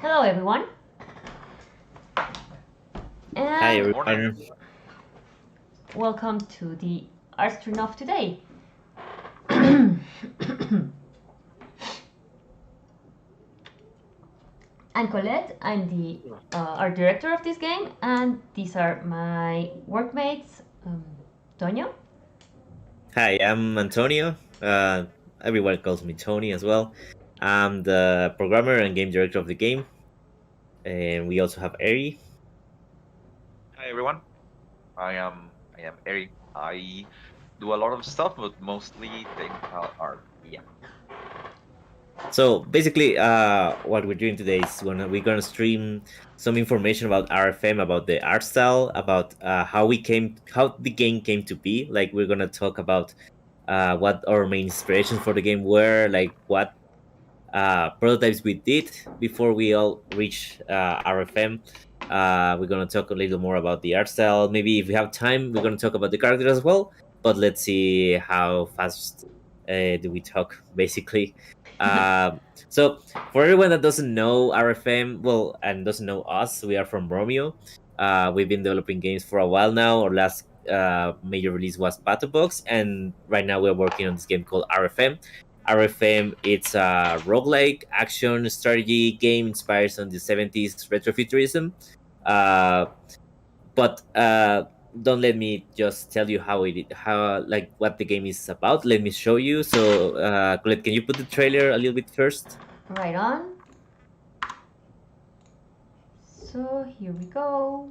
Hello, everyone. Hi And everyone. welcome to the Art Stream of today. I'm Colette. I'm the art director of this game, and these are my workmates, Tonio. Hi, I'm Antonio. Everyone calls me Tony as well. I'm the programmer and game director of the game, and we also have Eri. Hi everyone. I am Eric. I do a lot of stuff, but mostly technical art. Yeah. So basically, what we're doing today is we're gonna stream some information about RFM, about the art style, about how the game came to be. Like we're gonna talk about what our main inspirations for the game were, like what prototypes we did before we all reach RFM. We're gonna talk a little more about the art style. Maybe if we have time, we're gonna talk about the characters as well. But let's see how fast do we talk, basically. So for everyone that doesn't know RFM, well, and doesn't know us, we are from Romeo. We've been developing games for a while now. Our last major release was Battle Box, and right now we're working on this game called RFM. RFM, it's a roguelike action strategy game inspired on the 70s retrofuturism. Uh, but don't let me just tell you how like what the game is about. Let me show you. So, Colette, can you put the trailer a little bit first? Right on. So here we go.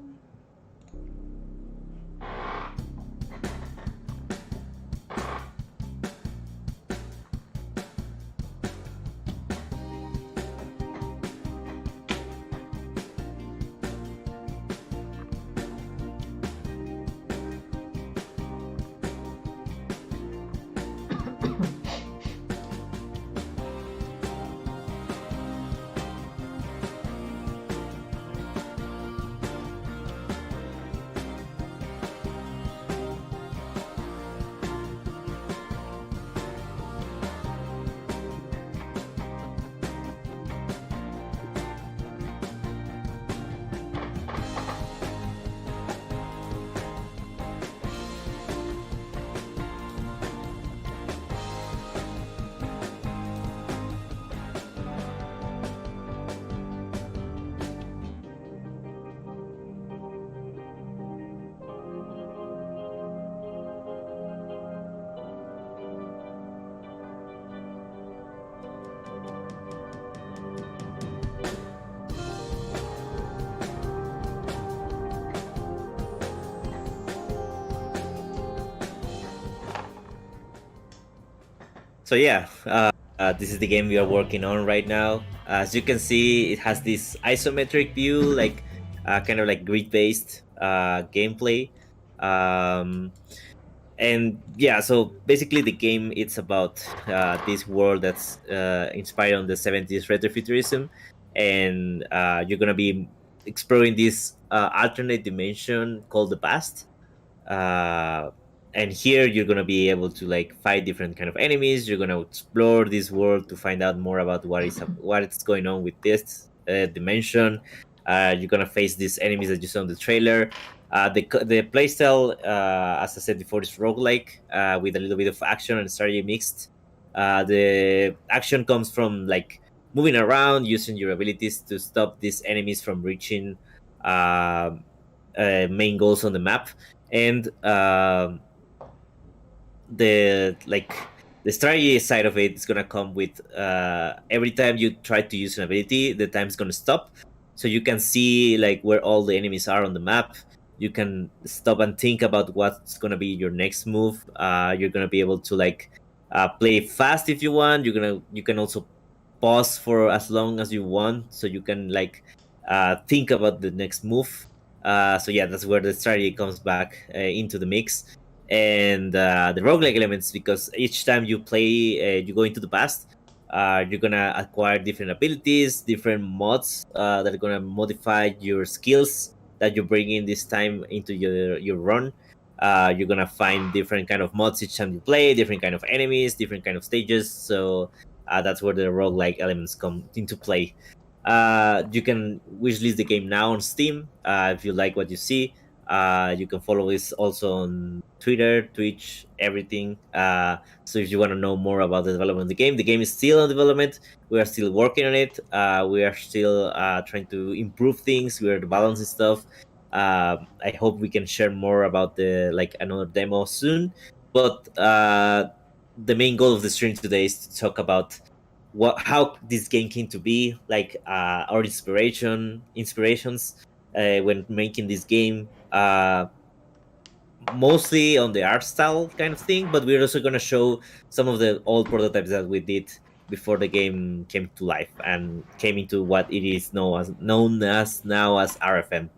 So yeah, this is the game we are working on right now. As you can see, it has this isometric view, like kind of like grid-based gameplay. Um, and yeah, so basically the game it's about this world that's inspired on the 70s retrofuturism, and you're gonna be exploring this alternate dimension called the past. uh, and here you're gonna be able to like fight different kind of enemies. You're gonna explore this world to find out more about what's going on with this dimension. You're gonna face these enemies that you saw in the trailer. The playstyle, as I said before, is roguelike with a little bit of action and strategy mixed. The action comes from like moving around, using your abilities to stop these enemies from reaching main goals on the map, and the like the strategy side of it is gonna come with every time you try to use an ability, the time's gonna stop, so you can see like where all the enemies are on the map. You can stop and think about what's gonna be your next move. You're gonna be able to like play fast if you want. You can also pause for as long as you want, so you can like think about the next move. So yeah, that's where the strategy comes back into the mix, and the roguelike elements, because each time you play, you go into the past. You're gonna acquire different abilities, different mods that are gonna modify your skills that you bring in this time into your run. You're gonna find different kind of mods each time you play, different kind of enemies, different kind of stages. So that's where the roguelike elements come into play. You can wishlist the game now on Steam if you like what you see. You can follow us also on Twitter, Twitch, everything. So if you want to know more about the development of the game is still in development. We are still working on it. We are still trying to improve things. We are balancing stuff. I hope we can share more about the another demo soon. But the main goal of the stream today is to talk about how this game came to be, our inspirations when making this game. Mostly on the art style kind of thing, but we're also going to show some of the old prototypes that we did before the game came to life and came into what it is known as now as RFM.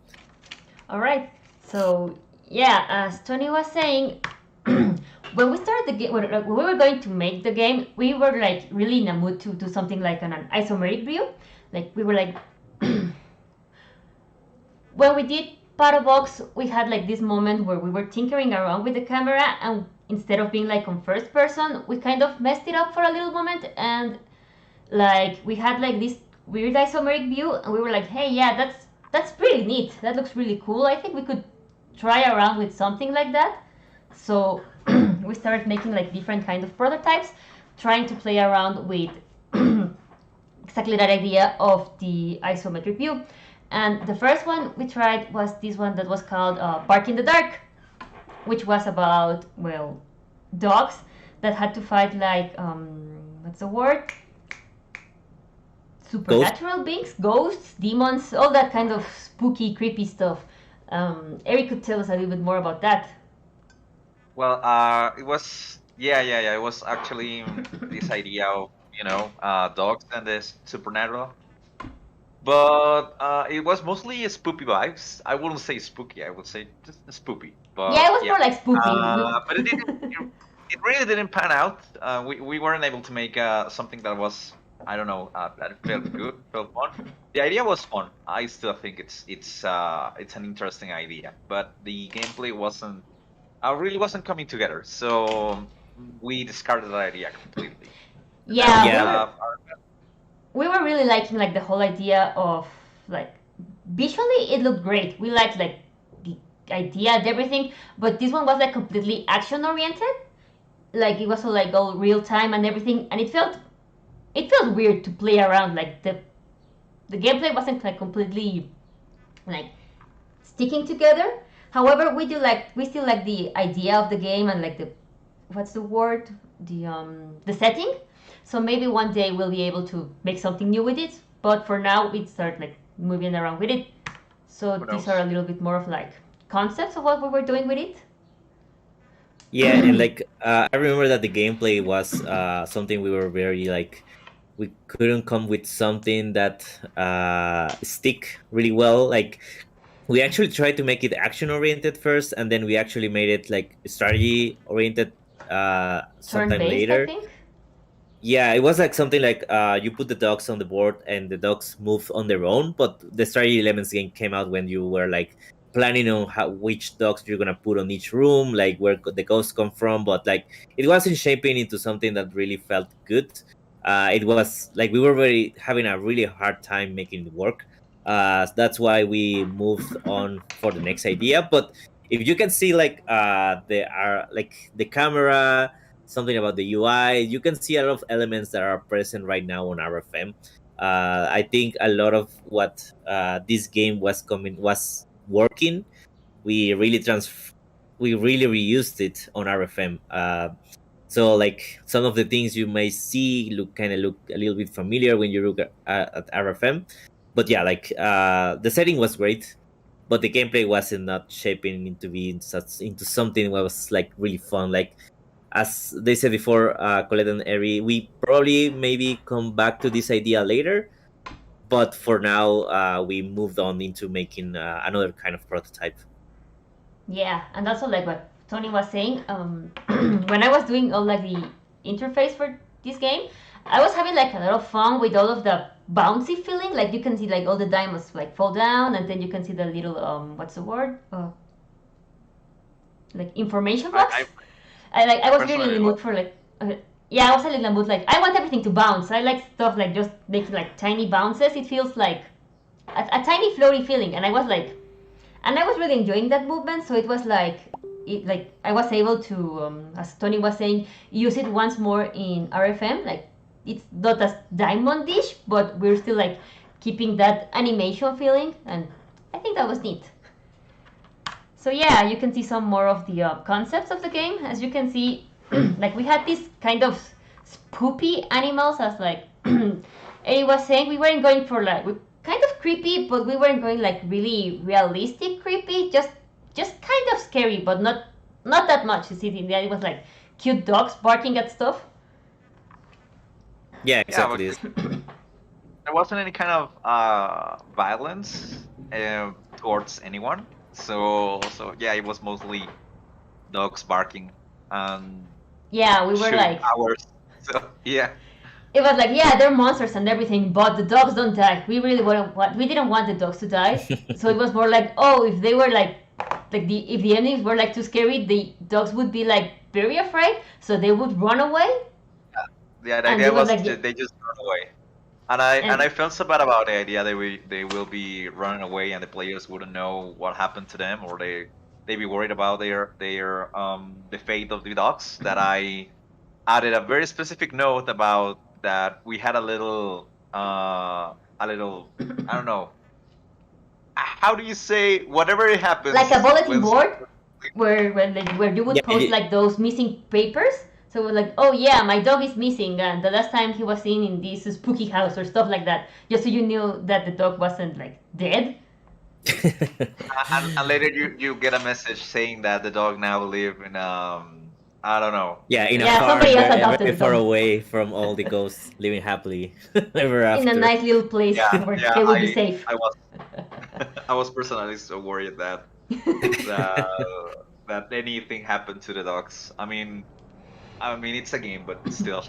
All right. So yeah, as Tony was saying, when we started the game, when we were going to make the game, we were like really in a mood to do something like an isometric view. Like we were like, when we did Box, we had like this moment where we were tinkering around with the camera, and instead of being like on first person, we kind of messed it up for a little moment, and like we had like this weird isometric view, and we were like, hey, yeah, that's pretty neat. That looks really cool. I think we could try around with something like that. So we started making like different kind of prototypes, trying to play around with exactly that idea of the isometric view. And the first one we tried was this one that was called Bark in the Dark, which was about, well, dogs that had to fight like, what's the word? Supernatural beings, ghosts, demons, all that kind of spooky, creepy stuff. Eric could tell us a little bit more about that. Well, it was it was actually this idea of dogs and the supernatural, but it was mostly spoopy vibes. I wouldn't say spooky. I would say just spoopy. But yeah, it was more like spooky. But it really didn't pan out. We weren't able to make something that was, I don't know, that felt good, felt fun. The idea was fun. I still think it's an interesting idea, but the gameplay really wasn't coming together. So we discarded that idea completely. Yeah. We were really liking like the whole idea of like visually it looked great. We liked like the idea and everything, but this one was like completely action oriented. Like it was all like all real time and everything, and it felt weird to play around. Like the gameplay wasn't like completely like sticking together. However, we still like the idea of the game and like the, what's the word, the setting. So maybe one day we'll be able to make something new with it. But for now, we start like moving around with it. So these are a little bit more of like concepts of what we were doing with it. Yeah, and like I remember that the gameplay was something we were very like, we couldn't come with something that stick really well. Like we actually tried to make it action oriented first, and then we actually made it like strategy oriented sometime later. I think. Yeah, it was like something like you put the dogs on the board and the dogs move on their own, but the strategy elements game came out when you were like planning on which dogs you're gonna put on each room, like where the ghosts come from. But like it wasn't shaping into something that really felt good. It was like we were having a really hard time making it work. That's why we moved on for the next idea. But if you can see like the camera, something about the UI, you can see a lot of elements that are present right now on RFM. I think a lot of what this game was working, we really reused it on RFM. So like some of the things you may see look a little bit familiar when you look at RFM. But yeah, like the setting was great, but the gameplay wasn't not shaping into something that was like really fun. Like as they said before, Colette and Eri, we probably maybe come back to this idea later, but for now, we moved on into making another kind of prototype. Yeah, and also like what Tony was saying, when I was doing all like the interface for this game, I was having like a lot of fun with all of the bouncy feeling. Like you can see like all the diamonds like fall down, and then you can see the little what's the word? Like information box. I was really in the mood for like yeah, I was a little mood like I want everything to bounce. I like stuff like just making like tiny bounces. It feels like a tiny floaty feeling, and I was like, and I was really enjoying that movement. So it was like, I was able to, as Tony was saying, use it once more in RFM. Like it's not as diamond-ish, but we're still like keeping that animation feeling, and I think that was neat. So yeah, you can see some more of the concepts of the game. As you can see, like we had these kind of spoopy animals, as like Eddie was saying. We weren't going for like kind of creepy, but we weren't going like really realistic creepy. Just kind of scary, but not that much. You see, in the end, it was like cute dogs barking at stuff. Yeah, exactly. There wasn't any kind of violence towards anyone. So yeah, it was mostly dogs barking and yeah, we were like hours. So yeah, it was like, yeah, they're monsters and everything, but the dogs don't die. We really we didn't want the dogs to die. So it was more like, oh, if they were like if the enemies were like too scary, the dogs would be like very afraid, so they would run away. Yeah, the idea was like, they just run away. And I felt so bad about the idea that they will be running away and the players wouldn't know what happened to them, or they be worried about their the fate of the dogs, that I added a very specific note about that. We had a little I don't know, how do you say, whatever it happens, like a bulletin board where you would post like those missing papers. So we're like, oh yeah, my dog is missing, and the last time he was seen in this spooky house or stuff like that, just so you knew that the dog wasn't like dead. And later you get a message saying that the dog now live in I don't know. Yeah, in a farm very far away from all the ghosts, living happily ever after. In a nice little place where they would be safe. I was personally so worried that that anything happened to the dogs. I mean, it's a game, but still.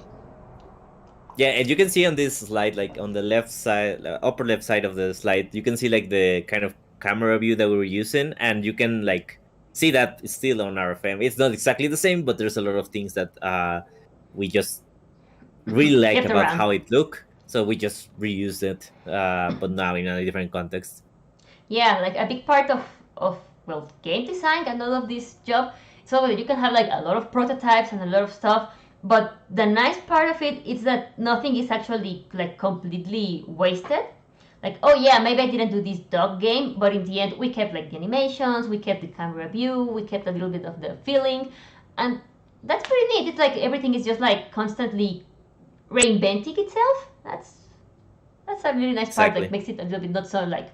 Yeah, and you can see on this slide, like on the left side, upper left side of the slide, you can see like the kind of camera view that we were using, and you can like see that it's still on RFM. It's not exactly the same, but there's a lot of things that we just really like about how it looked. So we just reused it, but now in a different context. Yeah, like a big part of game design and all of this job, so that you can have like a lot of prototypes and a lot of stuff. But the nice part of it is that nothing is actually like completely wasted. Like, oh yeah, maybe I didn't do this dog game, but in the end we kept like the animations, we kept the camera view, we kept a little bit of the feeling, and that's pretty neat. It's like everything is just like constantly reinventing itself. That's a really nice part. Like makes it a little bit not so like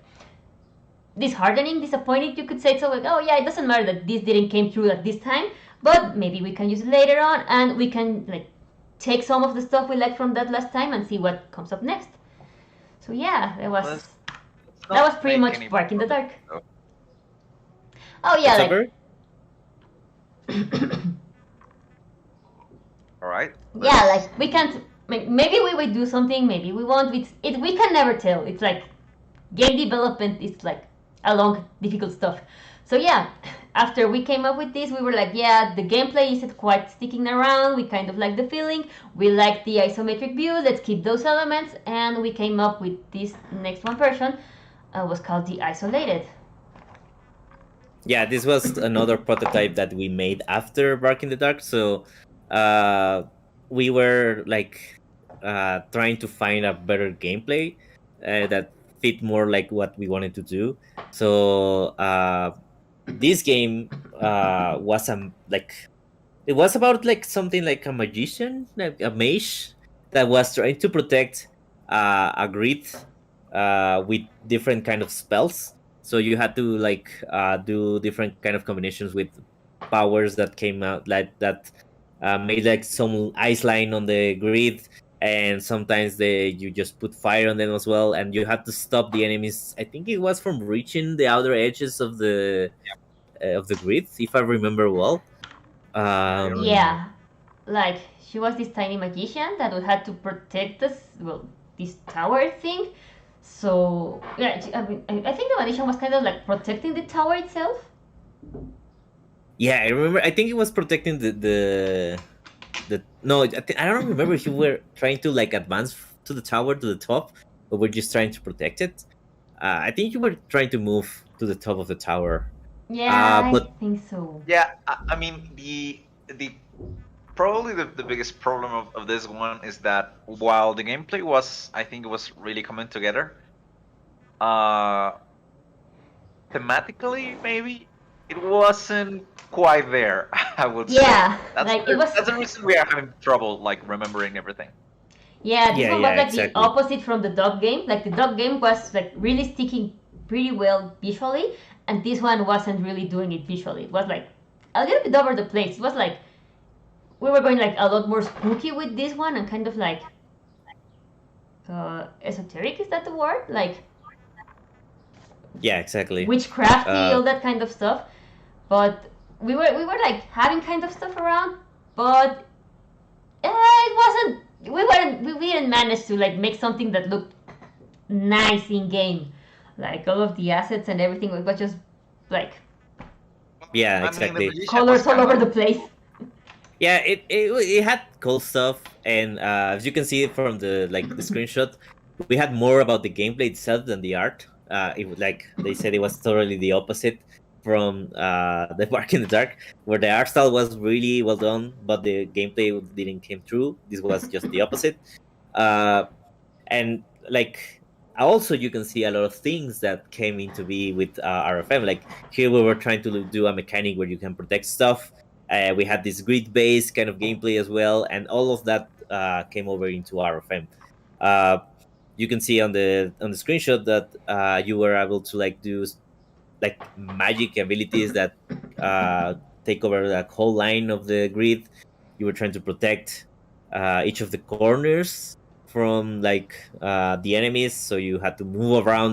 disheartening, disappointing, you could say. So like, oh yeah, it doesn't matter that this didn't came through at this time, but maybe we can use it later on, and we can like take some of the stuff we liked from that last time and see what comes up next. So yeah, that was pretty much Bark in the Dark. Oh yeah, like all right. Yeah, like we can't. Maybe we will do something. Maybe we won't. We can never tell. It's like game development is like a long, difficult stuff. So yeah, after we came up with this, we were like, yeah, the gameplay isn't quite sticking around. We kind of like the feeling. We like the isometric view. Let's keep those elements. And we came up with this next one version. Was called the Isolated. Yeah, this was another prototype that we made after Bark in the Dark. So we were like trying to find a better gameplay that fit more like what we wanted to do. So this game was it was about like something like a magician, like a mage that was trying to protect a grid with different kind of spells. So you had to like do different kind of combinations with powers that came out like that made like some ice line on the grid, and sometimes you just put fire on them as well, and you had to stop the enemies. I think it was from reaching the outer edges of the grid, if I remember well. Yeah, like she was this tiny magician that would have to protect this tower thing. So yeah, I think the magician was kind of like protecting the tower itself. Yeah, I remember. I think it was protecting the no, I don't remember if you were trying to like advance to the tower to the top, or we're just trying to protect it. I think you were trying to move to the top of the tower. Yeah, I But think so. Yeah, I mean the probably the biggest problem of this one is that while the gameplay was, I think it was really coming together, uh thematically maybe it wasn't quite there. I would say Yeah, like it was. that's the reason we are having trouble like remembering everything. Yeah, this yeah, one was yeah, like the exactly. opposite from the dog game. Like the dog game was like really sticking pretty well visually, and this one wasn't really doing it visually. It was like a little bit over the place. It was like we were going like a lot more spooky with this one and kind of like esoteric. Is that the word? Like Yeah, exactly. witchcrafty, all that kind of stuff. But we were like having kind of stuff around, but it wasn't. We didn't manage to like make something that looked nice in game. Like all of the assets and everything was just like Yeah, I mean, the exactly. magician colors was all kind over of the place. Yeah, it had cool stuff, and as you can see from the screenshot, we had more about the gameplay itself than the art. It was like they said it was totally the opposite from the Bark in the Dark, where the art style was really well done, but the gameplay didn't came through. This was just the opposite. And like also you can see a lot of things that came into be with RFM. Like here we were trying to do a mechanic where you can protect stuff. We had this grid based kind of gameplay as well, and all of that came over into RFM. Uh, you can see on the screenshot that you were able to like do like magic abilities that take over the whole line of the grid. You were trying to protect each of the corners from like the enemies, so you had to move around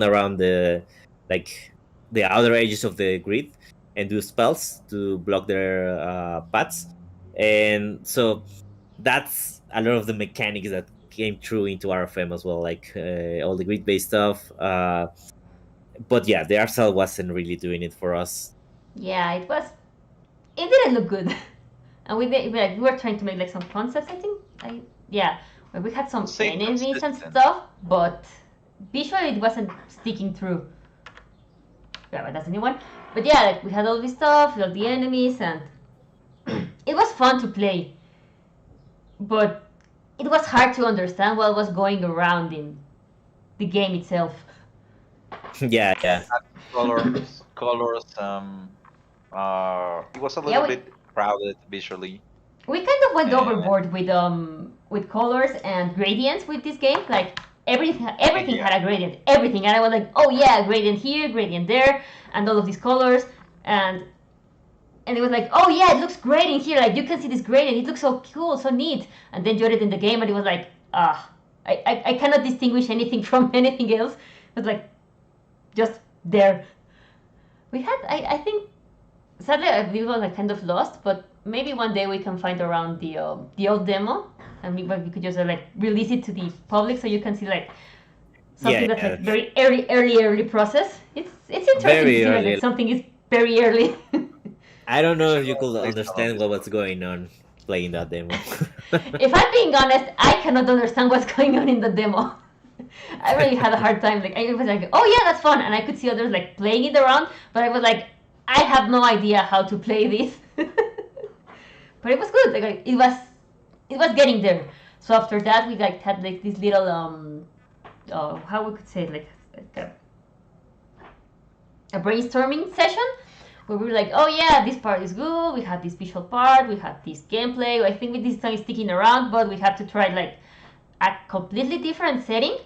like the outer edges of the grid and do spells to block their paths. And so that's a lot of the mechanics that came through into RFM as well, like all the grid based stuff. But yeah, the art style wasn't really doing it for us. Yeah, it was. It didn't look good, and we were trying to make like some concepts. I think. Yeah, where we had some same enemies and consistent. stuff, but visually it wasn't sticking through. Yeah, but that's a new one. But yeah, like we had all this stuff, all the enemies, and it was fun to play. But it was hard to understand what was going around in the game itself. Yeah, yeah. Colors. It was a little bit crowded visually. We kind of went overboard with colors and gradients with this game. Like everything had a gradient, everything, and I was like, oh yeah, gradient here, gradient there, and all of these colors, and it was like, oh yeah, it looks great in here. Like you can see this gradient, it looks so cool, so neat. And then you had it in the game, and it was like, I cannot distinguish anything from anything else. It was like just there. We had, I think, sadly, we were like kind of lost, but maybe one day we can find around the old demo, and we could just like release it to the public so you can see like something that's like very early process. It's interesting Very to see early. like something is very early. I don't know if you could understand what was going on playing that demo. If I'm being honest, I cannot understand what's going on in the demo. I really had a hard time. Like I was like, oh yeah, that's fun, and I could see others like playing it around, but I was like, I have no idea how to play this. But it was good. Like it was getting there. So after that, we like had like this little how we could say it, like a brainstorming session where we were like, oh yeah, this part is good. We have this visual part. We have this gameplay. I think with this time is sticking around, but we have to try like a completely different setting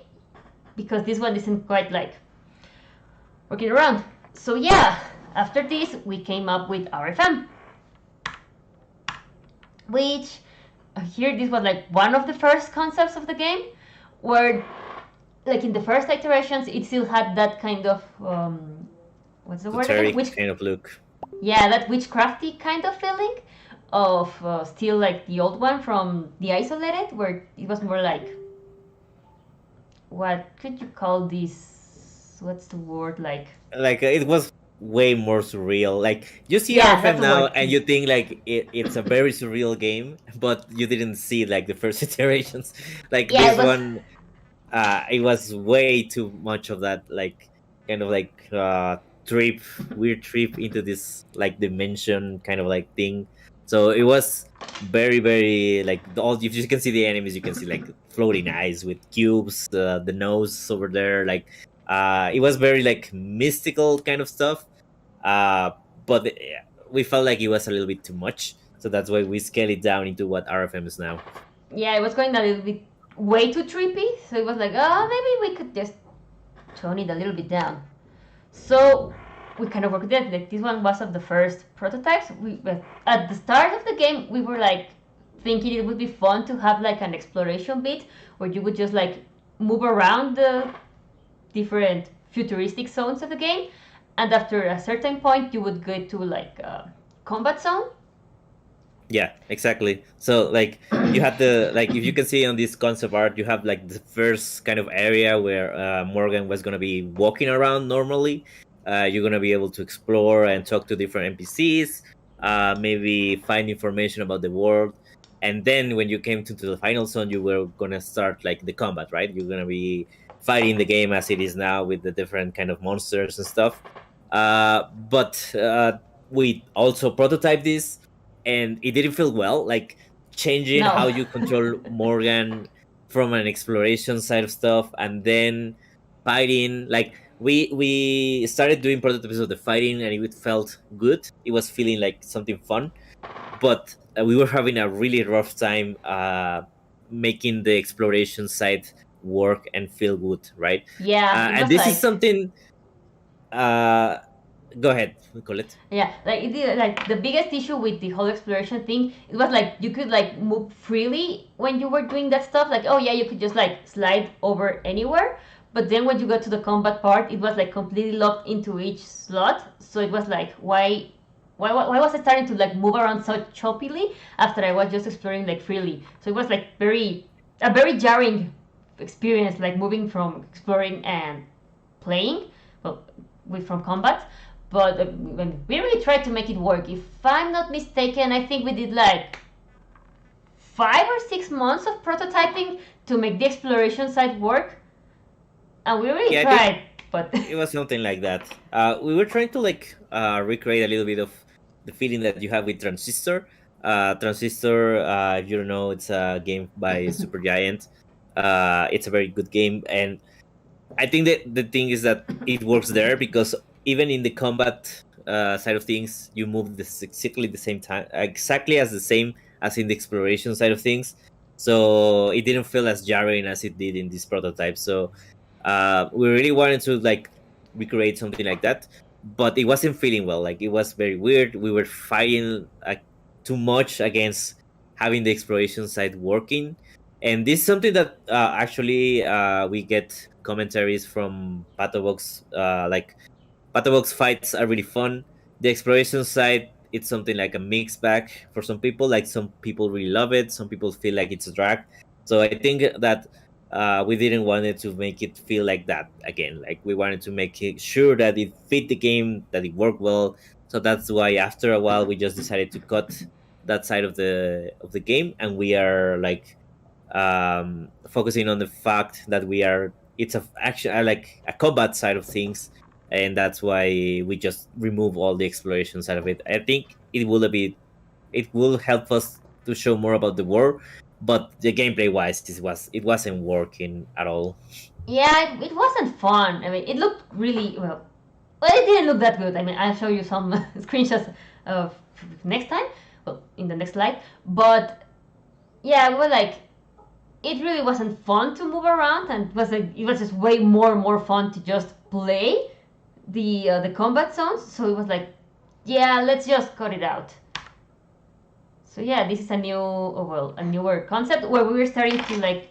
because this one isn't quite like working around. So yeah, after this we came up with RFM, which here this was like one of the first concepts of the game, where like in the first iterations it still had that kind of what's the word again? Kind of look. Yeah, that witchcrafty kind of feeling of still like the old one from the Isolated, where it was more like, what could you call this? What's the word? Like it was way more surreal. Like you see Yeah, RFM that's the now word. and you think like it's a very surreal game, but you didn't see like the first iterations. Like Yeah, this it was. one, it was way too much of that, like kind of like trip, weird trip into this like dimension kind of like thing. So it was very very like all, if you can see the enemies, you can see like floating eyes with cubes, the nose over there, like it was very like mystical kind of stuff. uh but we felt like it was a little bit too much, so that's why we scaled it down into what RFM is now. Yeah, it was going a little bit way too trippy. So it was like, oh, maybe we could just tone it a little bit down. So we kind of worked it. Like this one was of the first prototypes. We at the start of the game we were like thinking it would be fun to have like an exploration bit where you would just like move around the different futuristic zones of the game, and after a certain point you would go to like a combat zone. Yeah, exactly. So like you had the, like if you can see on this concept art, you have like the first kind of area where Morgan was gonna be walking around normally. You're gonna be able to explore and talk to different NPCs, maybe find information about the world, and then when you came to the final zone, you were gonna start like the combat, right? You're gonna be fighting the game as it is now with the different kind of monsters and stuff. But we also prototyped this, and it didn't feel well, like changing how No. you control Morgan from an exploration side of stuff and then fighting. Like we started doing prototypes of the fighting and it felt good, it was feeling like something fun, but we were having a really rough time making the exploration side work and feel good, right? Yeah, it And was this is like. something, uh go ahead, Colette. Yeah, like like the biggest issue with the whole exploration thing, it was like you could like move freely when you were doing that stuff. Like, oh yeah, you could just like slide over anywhere. But then when you got to the combat part, it was like completely locked into each slot. So it was like, why was I starting to like move around so choppily after I was just exploring like freely? So it was like a very jarring experience, like moving from exploring and playing, well, with from combat. But when we really tried to make it work, if I'm not mistaken, I think we did like 5 or 6 months of prototyping to make the exploration side work, and we really Yeah, I think tried, but it was something like that. We were trying to like recreate a little bit of the feeling that you have with Transistor. Transistor, if you don't know, it's a game by Supergiant. It's a very good game, and I think that the thing is that it works there because even in the combat side of things, you move exactly the same time, exactly as the same as in the exploration side of things. So it didn't feel as jarring as it did in this prototype. So we really wanted to like recreate something like that, but it wasn't feeling well. Like it was very weird. We were fighting too much against having the exploration side working, and this is something that actually we get commentaries from Patobox. Like Patobox fights are really fun. The exploration side, it's something like a mixed bag for some people. Like some people really love it, some people feel like it's a drag. So I think that we didn't want it to make it feel like that again. Like we wanted to make it sure that it fit the game, that it worked well. So that's why after a while we just decided to cut that side of the game, and we are like focusing on the fact that we are, it's a actually like a combat side of things, and that's why we just remove all the exploration side of it. I think it will help us to show more about the world, but the gameplay wise, it wasn't working at all. yeah, it wasn't fun. I mean, it looked really well. Well, it didn't look that good. I mean, I'll show you some screenshots of next time, well, in the next slide. But yeah, we were like, it really wasn't fun to move around, and it was just way more fun to just play the combat zones. So it was like, yeah, let's just cut it out. So yeah, this is a newer concept where we were starting to like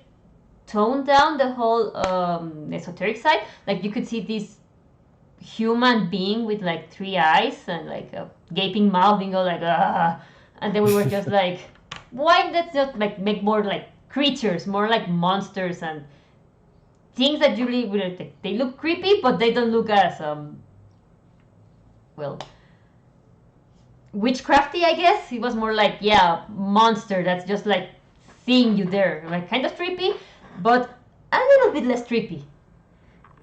tone down the whole esoteric side. Like you could see this human being with like 3 eyes and like a gaping mouth being all like ah, and then we were just like, why let's just like make more like creatures, more like monsters and things that usually they look creepy, but they don't look as well, witchcrafty, I guess. It was more like, yeah, monster that's just like seeing you there, like kind of trippy, but a little bit less trippy.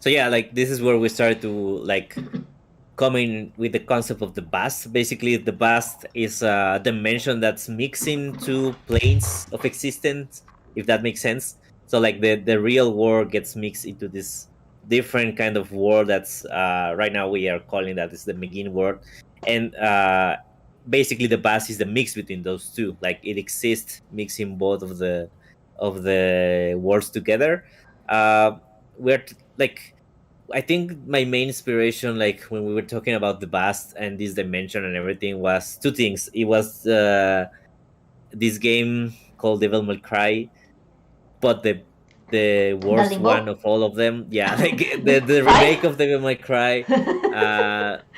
So yeah, like this is where we started to like coming with the concept of the bust. Basically, the bust is a dimension that's mixing two planes of existence, if that makes sense. So like the real world gets mixed into this different kind of world that's right now we are calling that is the Megin world, and basically the bust is the mix between those two. Like it exists mixing both of the worlds together. We're like I think my main inspiration, like when we were talking about the past and this dimension and everything, was two things. It was this game called Devil May Cry, but the worst Limbo? one of all of them. Yeah, like the remake of Devil May Cry.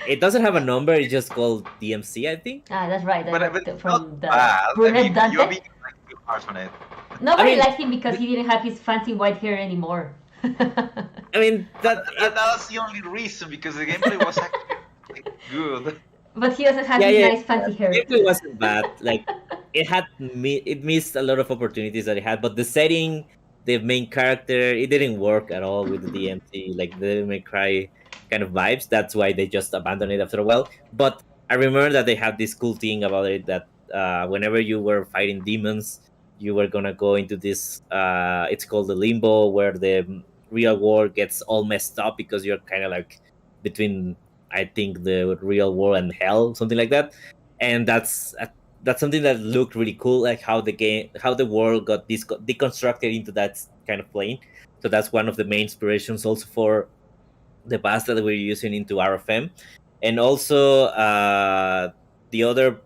It doesn't have a number. It's just called DMC, I think. Ah, that's right. But From the bad. brunette Dante. You're being like too harsh on it. Nobody liked him because he didn't have his fancy white hair anymore. I mean that was the only reason, because the gameplay was actually good. But he doesn't have his nice fancy hair. The gameplay wasn't bad. Like it missed a lot of opportunities that it had, but the setting, the main character, it didn't work at all with the DMC, like the May Cry kind of vibes. That's why they just abandoned it after a while. But I remember that they had this cool thing about it that whenever you were fighting demons, you were gonna go into this it's called the limbo, where the real world gets all messed up because you're kind of like between, I think, the real world and hell, something like that. And that's something that looked really cool, like how the world got deconstructed into that kind of plane. So that's one of the main inspirations also for the past that we're using into RFM. And also the other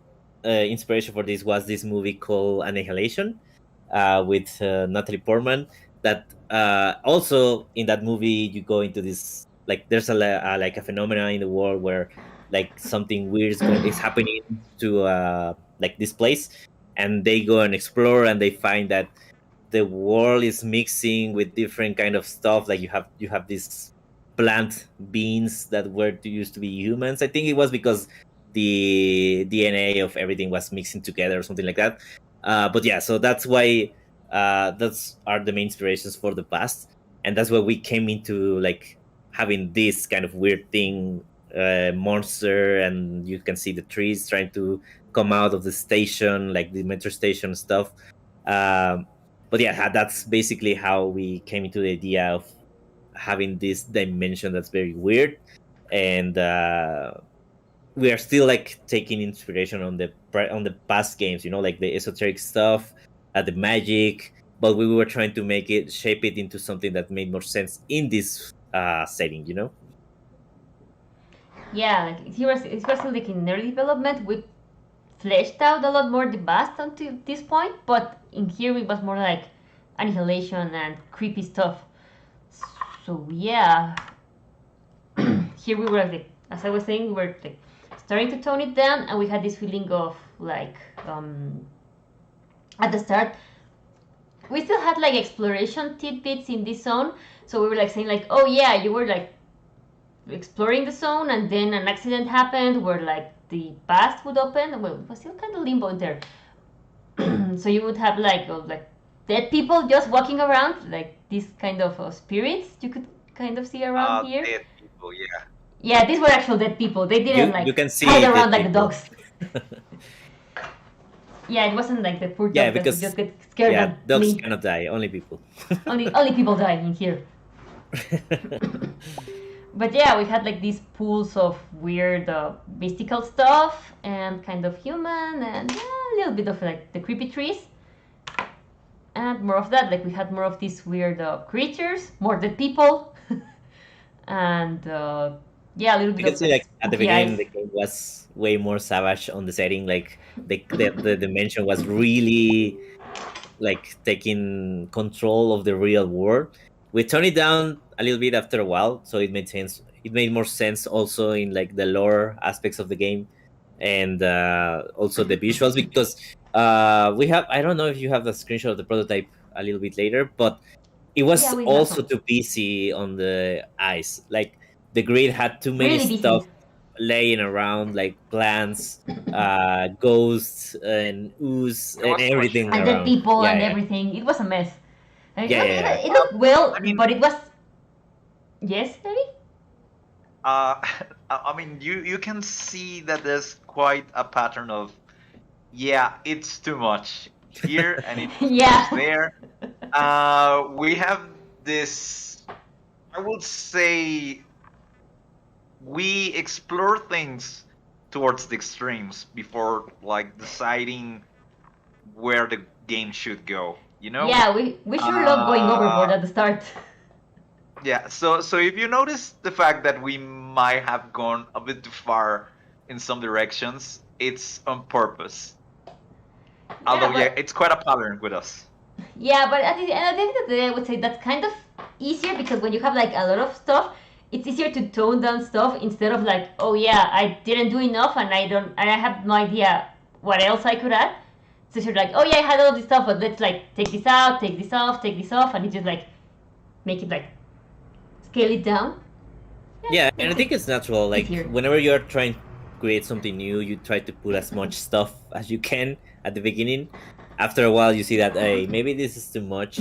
inspiration for this was this movie called Annihilation with Natalie Portman. That also in that movie you go into this, like there's like a phenomena in the world where like something weird is happening to like this place, and they go and explore and they find that the world is mixing with different kind of stuff. Like you have these plant beings that were used to be humans. I think it was because the DNA of everything was mixing together or something like that. But yeah, so that's why that's are the main inspirations for the past, and that's where we came into like having this kind of weird thing, monster, and you can see the trees trying to come out of the station, like the metro station stuff. But yeah, that's basically how we came into the idea of having this dimension that's very weird, and we are still like taking inspiration on the past games, like the esoteric stuff, the magic, but we were trying to shape it into something that made more sense in this setting, Yeah, like it was like in early development. We fleshed out a lot more the past until this point, but in here it was more like annihilation and creepy stuff. So yeah, here we were like, as I was saying, we were like starting to tone it down, and we had this feeling of like at the start we still had like exploration tidbits in this zone, so we were like saying like, oh yeah, you were like exploring the zone and then an accident happened where like the past would open. Well, it was still kind of limbo in there. So you would have like dead people just walking around, like these kind of spirits you could kind of see around here. Dead people, yeah. Yeah, these were actual dead people. They didn't you can see hide around like the dogs. Yeah, it wasn't like the poor dogs because that just get scared. Yeah, dogs cannot die. Only people. only people die in here. But yeah, we had like these pools of weird mystical stuff and kind of human and a little bit of like the creepy trees. And more of that, like we had more of these weird creatures, more dead people. And yeah, a little bit you can see like at the beginning the game was way more savage on the setting. Like the dimension was really like taking control of the real world. We turned it down a little bit after a while, so it made sense. It made more sense also in like the lore aspects of the game, and also the visuals, because we have, I don't know if you have the screenshot of the prototype a little bit later, but it was also too busy on the eyes. Like the grid had too many really stuff. laying around like plants, ghosts and ooze There and was too much. everything And the around. people and Yeah, everything. It was a mess. yeah. It looked well, I mean, but it was. Yes, Terry? I mean, you can see that there's quite a pattern of, yeah, it's too much here and it's too Yeah. much there. We have this, I would say, we explore things towards the extremes before like deciding where the game should go. You know? Yeah, we sure love going overboard Uh, at the start. Yeah, so if you notice the fact that we might have gone a bit too far in some directions, it's on purpose. Although, yeah, but it's quite a pattern with us. yeah, but at the end of the day, I would say that's kind of easier because when you have like a lot of stuff, it's easier to tone down stuff instead of like, oh yeah, I didn't do enough and I have no idea what else I could add. So you're like, oh yeah, I had all this stuff, but let's like take this out, take this off, take this off, and it just like make it like scale it down. Yeah, and I think it's natural. Like Easier. whenever you're trying to create something new, you try to put as much stuff as you can at the beginning. After a while, you see that hey, maybe this is too much.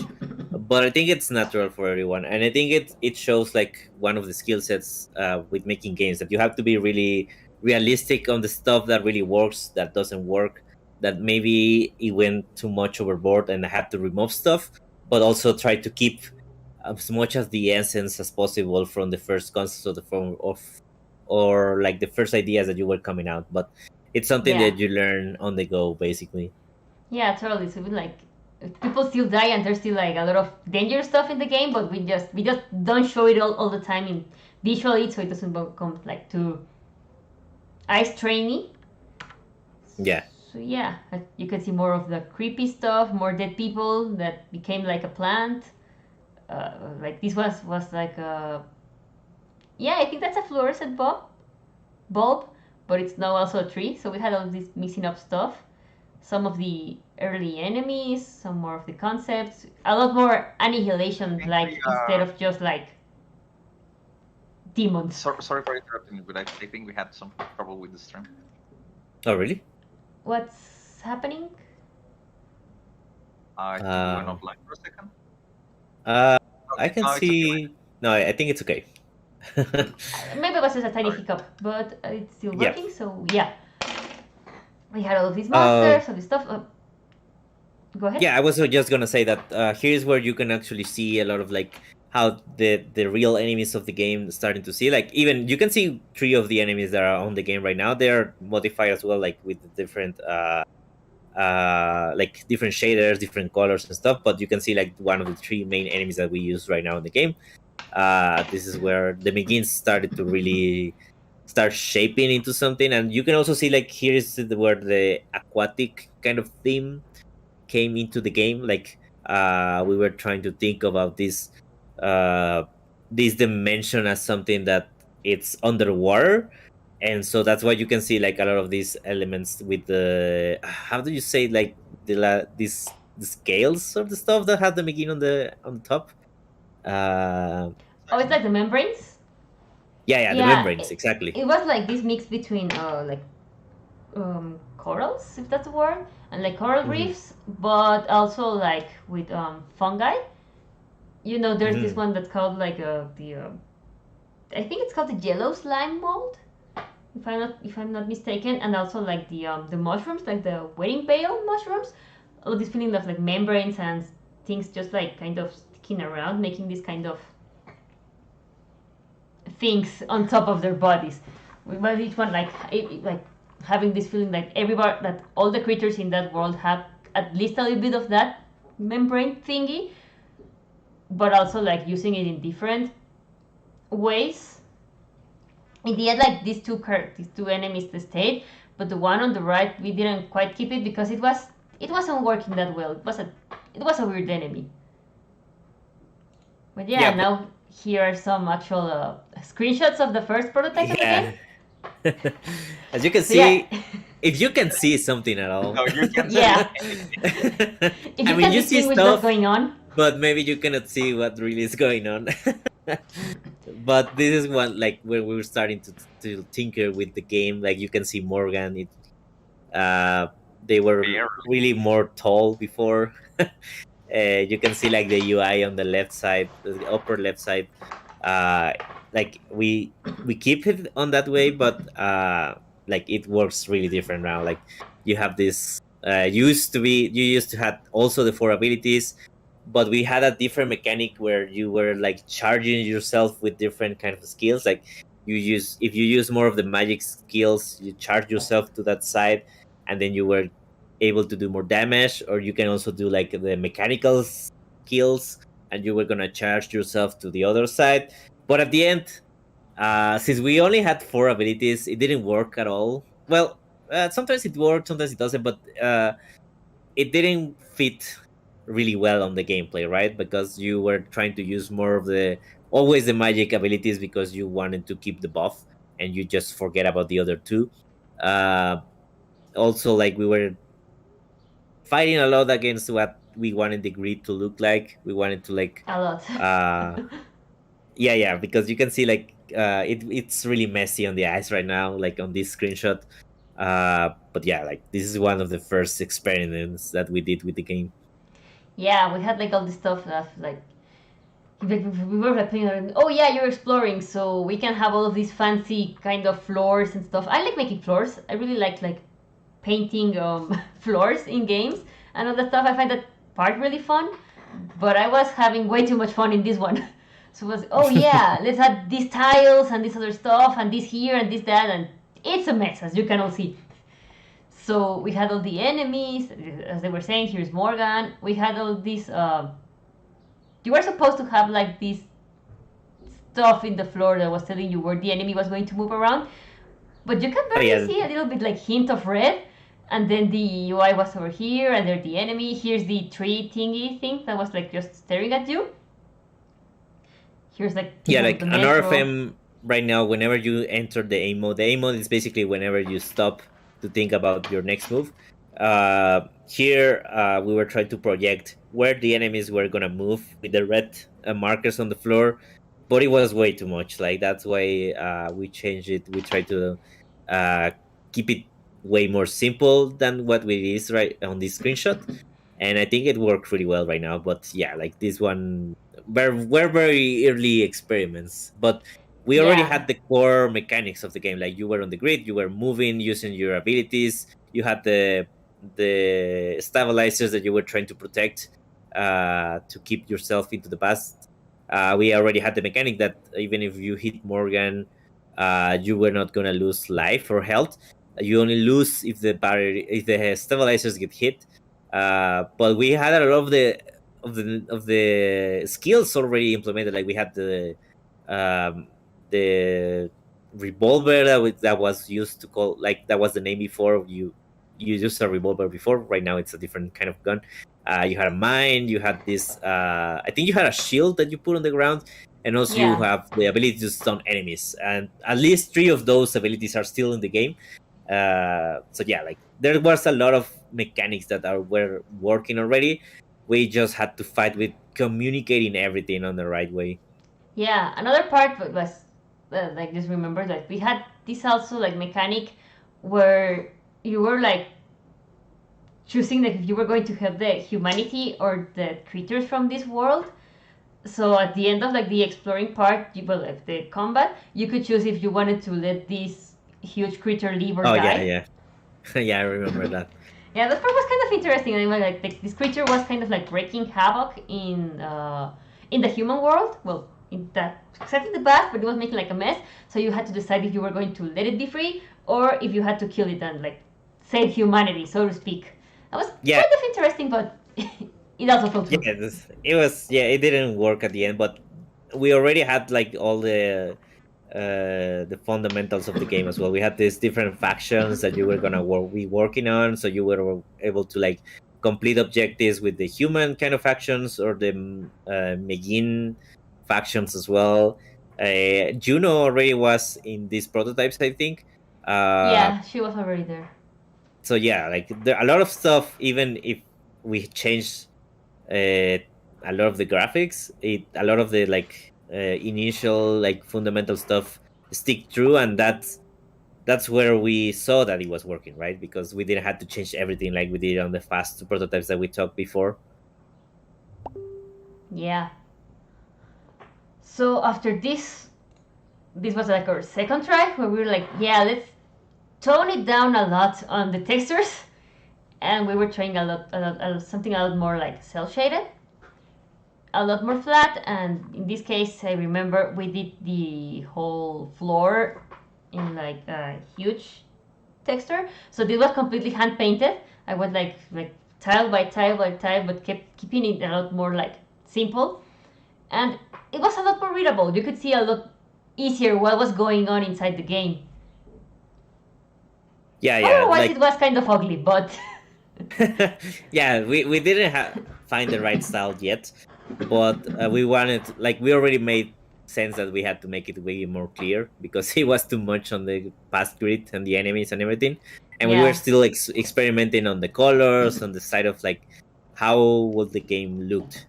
But I think it's natural for everyone, and I think it shows like one of the skill sets with making games, that you have to be really realistic on the stuff that really works, that doesn't work, that maybe it went too much overboard and I had to remove stuff, but also try to keep as much as the essence as possible from the first concepts of the form of, or like the first ideas that you were coming out. But it's something Yeah. that you learn on the go, basically. Yeah, totally. So we like people still die and there's still like a lot of dangerous stuff in the game, but we just don't show it all the time in visually, so it doesn't become like too eye strainy. Yeah. So yeah, you can see more of the creepy stuff, more dead people that became like a plant. Like this was like a, yeah, I think that's a fluorescent bulb, but it's now also a tree. So we had all this mixing up stuff. Some of the early enemies, some more of the concepts, a lot more annihilation, like instead of just like demons. Sorry for interrupting you, but I think we had some trouble with the stream. Oh, really? What's happening? I think we went offline for a second. I can no, see. Okay. No, I think it's okay. Maybe it was just a tiny hiccup, but it's still Yeah. working. So yeah, we had all of these monsters, all this stuff. Go ahead. Yeah, I was just gonna say that here's where you can actually see a lot of like how the real enemies of the game starting to see. Like even you can see 3 of the enemies that are on the game right now. They're modified as well, like with different like different shaders, different colors and stuff. But you can see like one of the 3 main enemies that we use right now in the game. This is where the begins started to really start shaping into something, and you can also see like here is where the aquatic kind of theme came into the game. Like we were trying to think about this dimension as something that it's underwater, and so that's why you can see like a lot of these elements with the, how do you say, like these the scales of the stuff that have the begin on the top. Oh, it's like the membranes. Yeah, the membranes, exactly. It was like this mix between like corals, if that's a word, and like coral reefs, but also like with fungi. You know, there's this one that's called like I think it's called the yellow slime mold, if I'm not mistaken, and also like the mushrooms, like the wedding veil mushrooms. All this feeling of like membranes and things just like kind of sticking around, making this kind of things on top of their bodies. But each one like like having this feeling like everybody, that all the creatures in that world have at least a little bit of that membrane thingy, but also like using it in different ways. In the end, like these two enemies stayed, but the one on the right we didn't quite keep it because it wasn't working that well. It was a weird enemy. But yeah, now here are some actual screenshots of the first prototype of the game. As you can see, if you can see something at all. No, you can. Yeah. If you I mean, can you see distinguish stuff, what's going on, but maybe you cannot see what really is going on. But this is one like where we were starting to tinker with the game. Like you can see Morgan. Uh, they were Barely. really more tall before. You can see like the UI on the left side, the upper left side. Uh, like we keep it on that way, but like it works really different now. Like you have this. You used to have also the four abilities, but we had a different mechanic where you were like charging yourself with different kind of skills. Like if you use more of the magic skills, you charge yourself to that side, and then you were able to do more damage. Or you can also do like the mechanical skills, and you were gonna charge yourself to the other side. But at the end, since we only had four abilities, it didn't work at all. Well, sometimes it worked, sometimes it doesn't, but it didn't fit really well on the gameplay, right? Because you were trying to use more of the always the magic abilities because you wanted to keep the buff, and you just forget about the other two. Uh, Also, like we were fighting a lot against what we wanted the grid to look like. We wanted to like A lot. yeah, because you can see like it's really messy on the ice right now, like on this screenshot. But yeah, like this is one of the first experiments that we did with the game. Yeah, we had like all this stuff that like we were like playing around, oh yeah, you're exploring, so we can have all of these fancy kind of floors and stuff. I like making floors. I really like painting floors in games and all that stuff. I find that part really fun, but I was having way too much fun in this one. So it was, oh yeah, let's add these tiles and this other stuff and this here and this that, and it's a mess, as you can all see. So we had all the enemies, as they were saying. Here's Morgan. We had all these. You were supposed to have like this stuff in the floor that was telling you where the enemy was going to move around, but you can barely see a little bit like hint of red. And then the UI was over here, and there's the enemy. Here's the tree thingy thing that was like just staring at you. Here's like like an RFM right now. Whenever you enter the aim mode is basically whenever you stop to think about your next move. Here we were trying to project where the enemies were gonna move with the red markers on the floor, but it was way too much. Like that's why we changed it. We tried to keep it way more simple than what it is right on this screenshot, and I think it worked really well right now. But yeah, like this one, we're very early experiments, but we already had the core mechanics of the game. Like you were on the grid, you were moving using your abilities, you had the stabilizers that you were trying to protect to keep yourself into the past. We already had the mechanic that even if you hit Morgan, you were not gonna lose life or health. You only lose if the stabilizers get hit. But we had a lot of the skills already implemented. Like we had the revolver that was used to call, like that was the name before. You used a revolver before. Right now it's a different kind of gun. You had a mine. You had this. I think you had a shield that you put on the ground, and also you have the ability to stun enemies. And at least 3 of those abilities are still in the game. So yeah, like there was a lot of mechanics that were working already. We just had to fight with communicating everything on the right way. Yeah, another part was like, just remember that we had this also like mechanic where you were like choosing that if you were going to help the humanity or the creatures from this world. So at the end of like the exploring part, like the combat, you could choose if you wanted to let this huge creature live or die. Yeah yeah, I remember that. Yeah, that part was kind of interesting. I mean, like this creature was kind of like wreaking havoc in the human world. Well, in that set in the past, but it was making like a mess. So you had to decide if you were going to let it be free or if you had to kill it and like save humanity, so to speak. That was kind of interesting, but it also felt true. It didn't work at the end, but we already had like all the fundamentals of the game as well. We had these different factions that you were gonna be working on, so you were able to like complete objectives with the human kind of factions or the Megin factions as well. Juno already was in these prototypes, I think. Yeah, she was already there. So yeah, like there a lot of stuff. Even if we changed a lot of the graphics, a lot of the like initial like fundamental stuff stick true, and that's where we saw that it was working, right? Because we didn't have to change everything like we did on the fast prototypes that we talked before. Yeah. So after this was like our second try where we were like, yeah, let's tone it down a lot on the textures, and we were trying something a lot more like cel shaded, a lot more flat. And in this case, I remember we did the whole floor in like a huge texture, so this was completely hand painted. I went like tile by tile by tile, but kept keeping it a lot more like simple, and it was a lot more readable. You could see a lot easier what was going on inside the game. Yeah, Otherwise, like it was kind of ugly, but yeah, we didn't find the right style yet, but we wanted, like, we already made sense that we had to make it way more clear because it was too much on the past grid and the enemies and everything, and we were yeah, still experimenting on the colors on the side of like how would the game looked.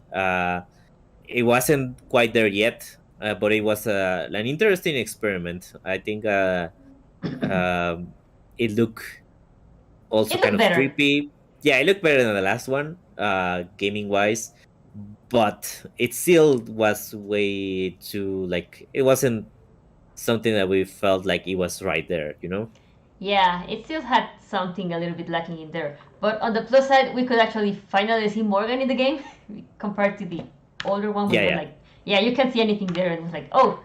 It wasn't quite there yet, but it was an interesting experiment. I think it looked also it kind looked of better. trippy. Yeah, it looked better than the last one, gaming wise, but it still was way too like it wasn't something that we felt like it was right there, you know? Yeah, it still had something a little bit lacking in there. But on the plus side, we could actually finally see Morgan in the game compared to the older one. We Yeah, were yeah. like, yeah, you can't see anything there, and it was like, oh,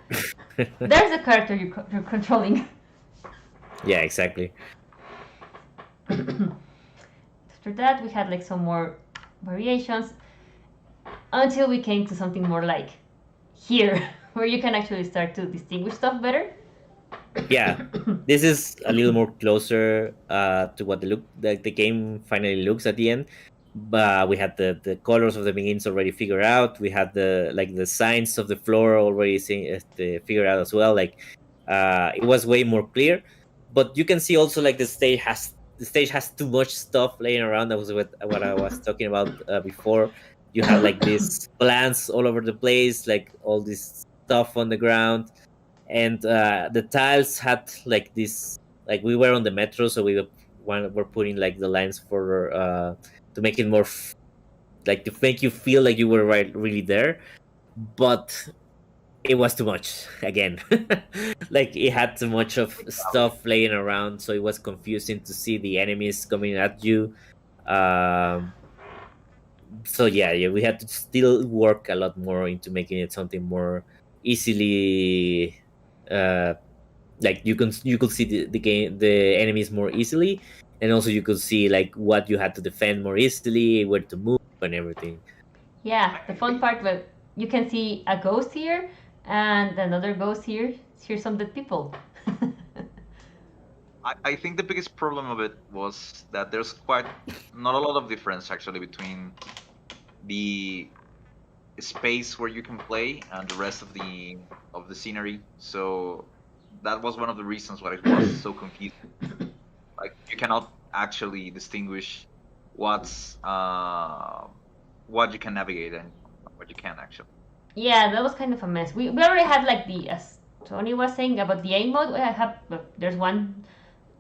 there's a character you're controlling. Yeah, exactly. After that, we had like some more variations until we came to something more like here, where you can actually start to distinguish stuff better. Yeah, this is a little more closer to what the game finally looks at the end. But we had the colors of the begins already figured out. We had the signs of the floor already figured out as well. Like it was way more clear. But you can see also like the stage has too much stuff laying around. That was what I was talking about before. You had like these plants all over the place, like all this stuff on the ground, and the tiles had like this, like we were on the metro, so were putting like the lines for to make it more like to make you feel like you were right really there, but it was too much again. Like it had too much of stuff laying around, so it was confusing to see the enemies coming at you. um so yeah, we had to still work a lot more into making it something more easily uh like you could see the enemies more easily, and also you could see like what you had to defend more easily, where to move and everything. Yeah, I the I fun think part was you can see a ghost here and another ghost here. Here's some dead people. I think the biggest problem of it was that there's quite not a lot of difference actually between the space where you can play and the rest of the scenery. So that was one of the reasons why it was so confusing. Like you cannot actually distinguish what's what you can navigate and what you can actually. Yeah, that was kind of a mess. We already had like as Tony was saying about the aim mode. There's one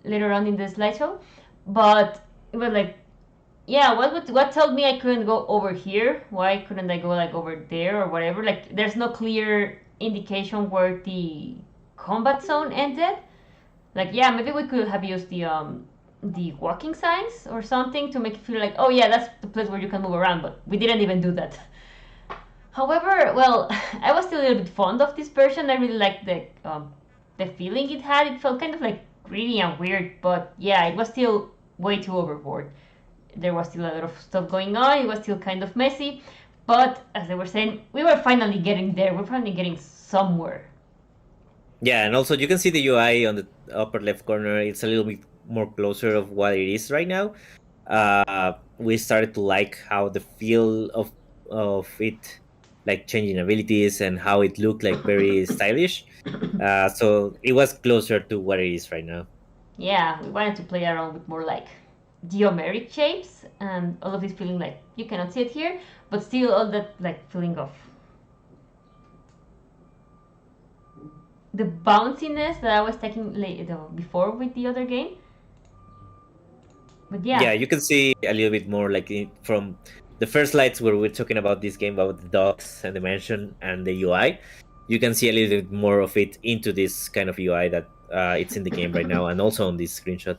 later on in the slideshow, but it was like, yeah, what told me I couldn't go over here? Why couldn't I go like over there or whatever? Like there's no clear indication where the combat zone ended. Like yeah, maybe we could have used the walking signs or something to make it feel like, oh yeah, that's the place where you can move around, but we didn't even do that. However, well, I was still a little bit fond of this version. I really liked the feeling it had. It felt kind of like gritty and weird, but yeah, it was still way too overboard. There was still a lot of stuff going on. It was still kind of messy, but as I was saying, we were finally getting there. We're finally getting somewhere. Yeah, and also you can see the UI on the upper left corner. It's a little bit more closer of what it is right now. We started to like how the feel of it, like changing abilities and how it looked like very stylish. So it was closer to what it is right now. Yeah, we wanted to play around with more like geometric shapes and all of this feeling like you cannot see it here, but still all that like feeling of the bounciness that I was taking before with the other game. But yeah. Yeah, you can see a little bit more like from the first slides where we're talking about this game, about the dogs and the mansion and the UI. You can see a little bit more of it into this kind of UI that it's in the game right now, and also on this screenshot.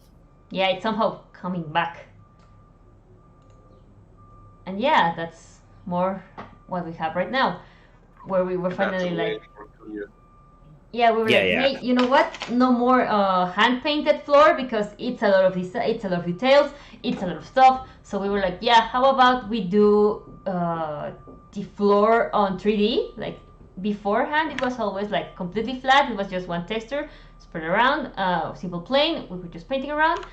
Yeah, it's somehow coming back. And yeah, that's more what we have right now, where we were finally like, yeah, we were like, hey, you know what? No more hand painted floor, because it's a lot of details, it's a lot of stuff. So we were like, yeah, how about we do the floor on 3D? Like beforehand, it was always like completely flat. It was just one texture spread around, simple plane. We were just painting around.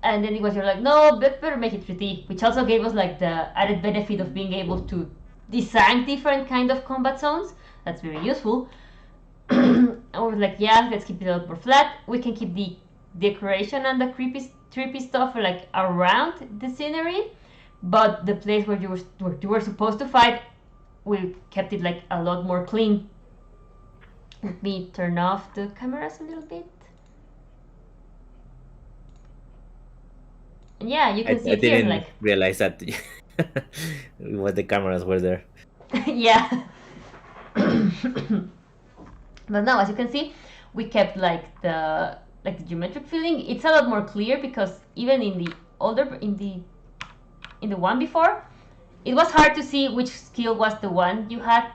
And then it was, you're like, no, better make it 3D, which also gave us like the added benefit of being able to design different kind of combat zones. That's very useful. And we were like, yeah, let's keep it a lot more flat. We can keep the decoration and the creepy stuff like around the scenery, but the place where you were supposed to fight, we kept it like a lot more clean. Let me turn off the cameras a little bit. Yeah, you can see I it here. didn't Like realize that what the cameras were there. Yeah. But now, as you can see, we kept like the geometric feeling. It's a lot more clear, because even in the older in the one before, it was hard to see which skill was the one you had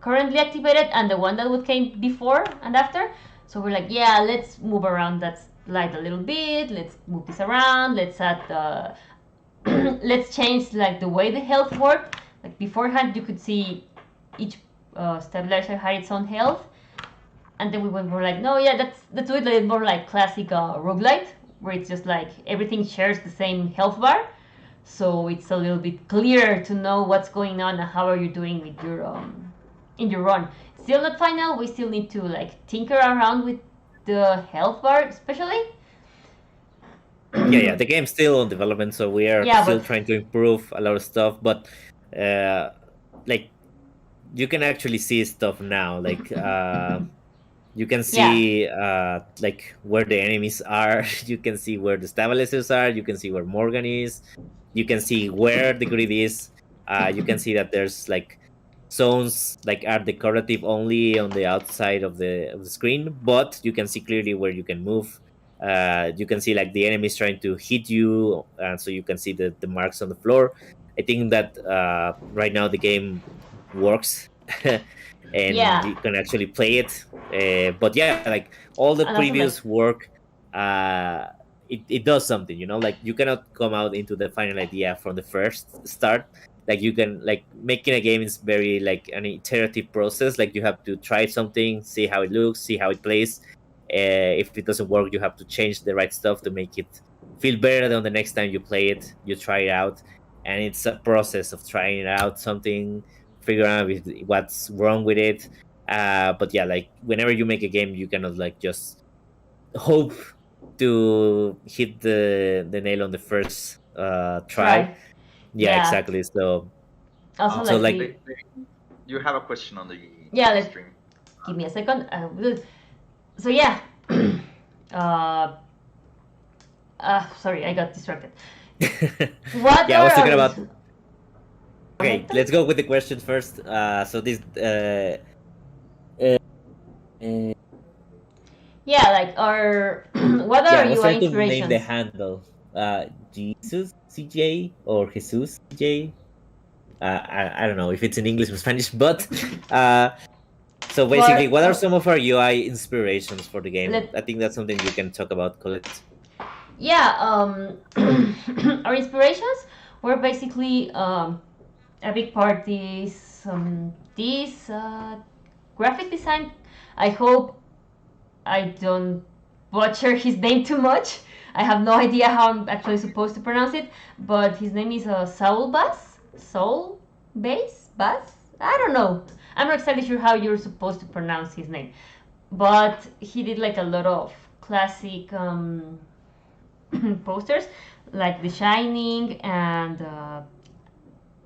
currently activated and the one that would came before and after. So we're like, yeah, let's move around that slide a little bit. Let's move this around. Let's add let's change like the way the health worked. Like beforehand, you could see each stabilizer had its own health, and then we were like, no, yeah, let's do it a little more like classic roguelite, where it's just like everything shares the same health bar, so it's a little bit clearer to know what's going on and how are you doing with your in your run. Still not final. We still need to like tinker around with the health bar, especially. Yeah, the game's still on development, so we are still trying to improve a lot of stuff, but like you can actually see stuff now, like you can see like where the enemies are. You can see where the stabilizers are. You can see where Morgan is. You can see where the grid is. You can see that there's like zones like are decorative only on the outside of the screen, but you can see clearly where you can move. You can see like the enemies trying to hit you, so you can see the marks on the floor. I think that right now the game works and you can actually play it. But yeah, like all the previous work, it does something, you know, like you cannot come out into the final idea from the first start. Like you can, like making a game is very like an iterative process. Like you have to try something, see how it looks, see how it plays. If it doesn't work, you have to change the right stuff to make it feel better than the next time you play it, you try it out. And it's a process of trying out something, figuring out what's wrong with it. But yeah, like whenever you make a game, you cannot like just hope to hit the nail on the first try. Yeah, exactly. So also like you have a question on the stream. Give me a second. So yeah. Sorry, I got distracted. What I was talking about. Okay, let's go with the questions first. So this. Yeah, like our what are your inspirations? To name the handle. Jesus CJ or Jesus CJ. I don't know if it's in English or Spanish, but so basically, what are some of our UI inspirations for the game? I think that's something you can talk about, Colette. Yeah, our inspirations were basically a big part is this graphic design. I hope I don't butcher his name too much. I have no idea how I'm actually supposed to pronounce it, but his name is Saul Bass? I don't know. I'm not exactly sure how you're supposed to pronounce his name, but he did like a lot of classic posters, like The Shining and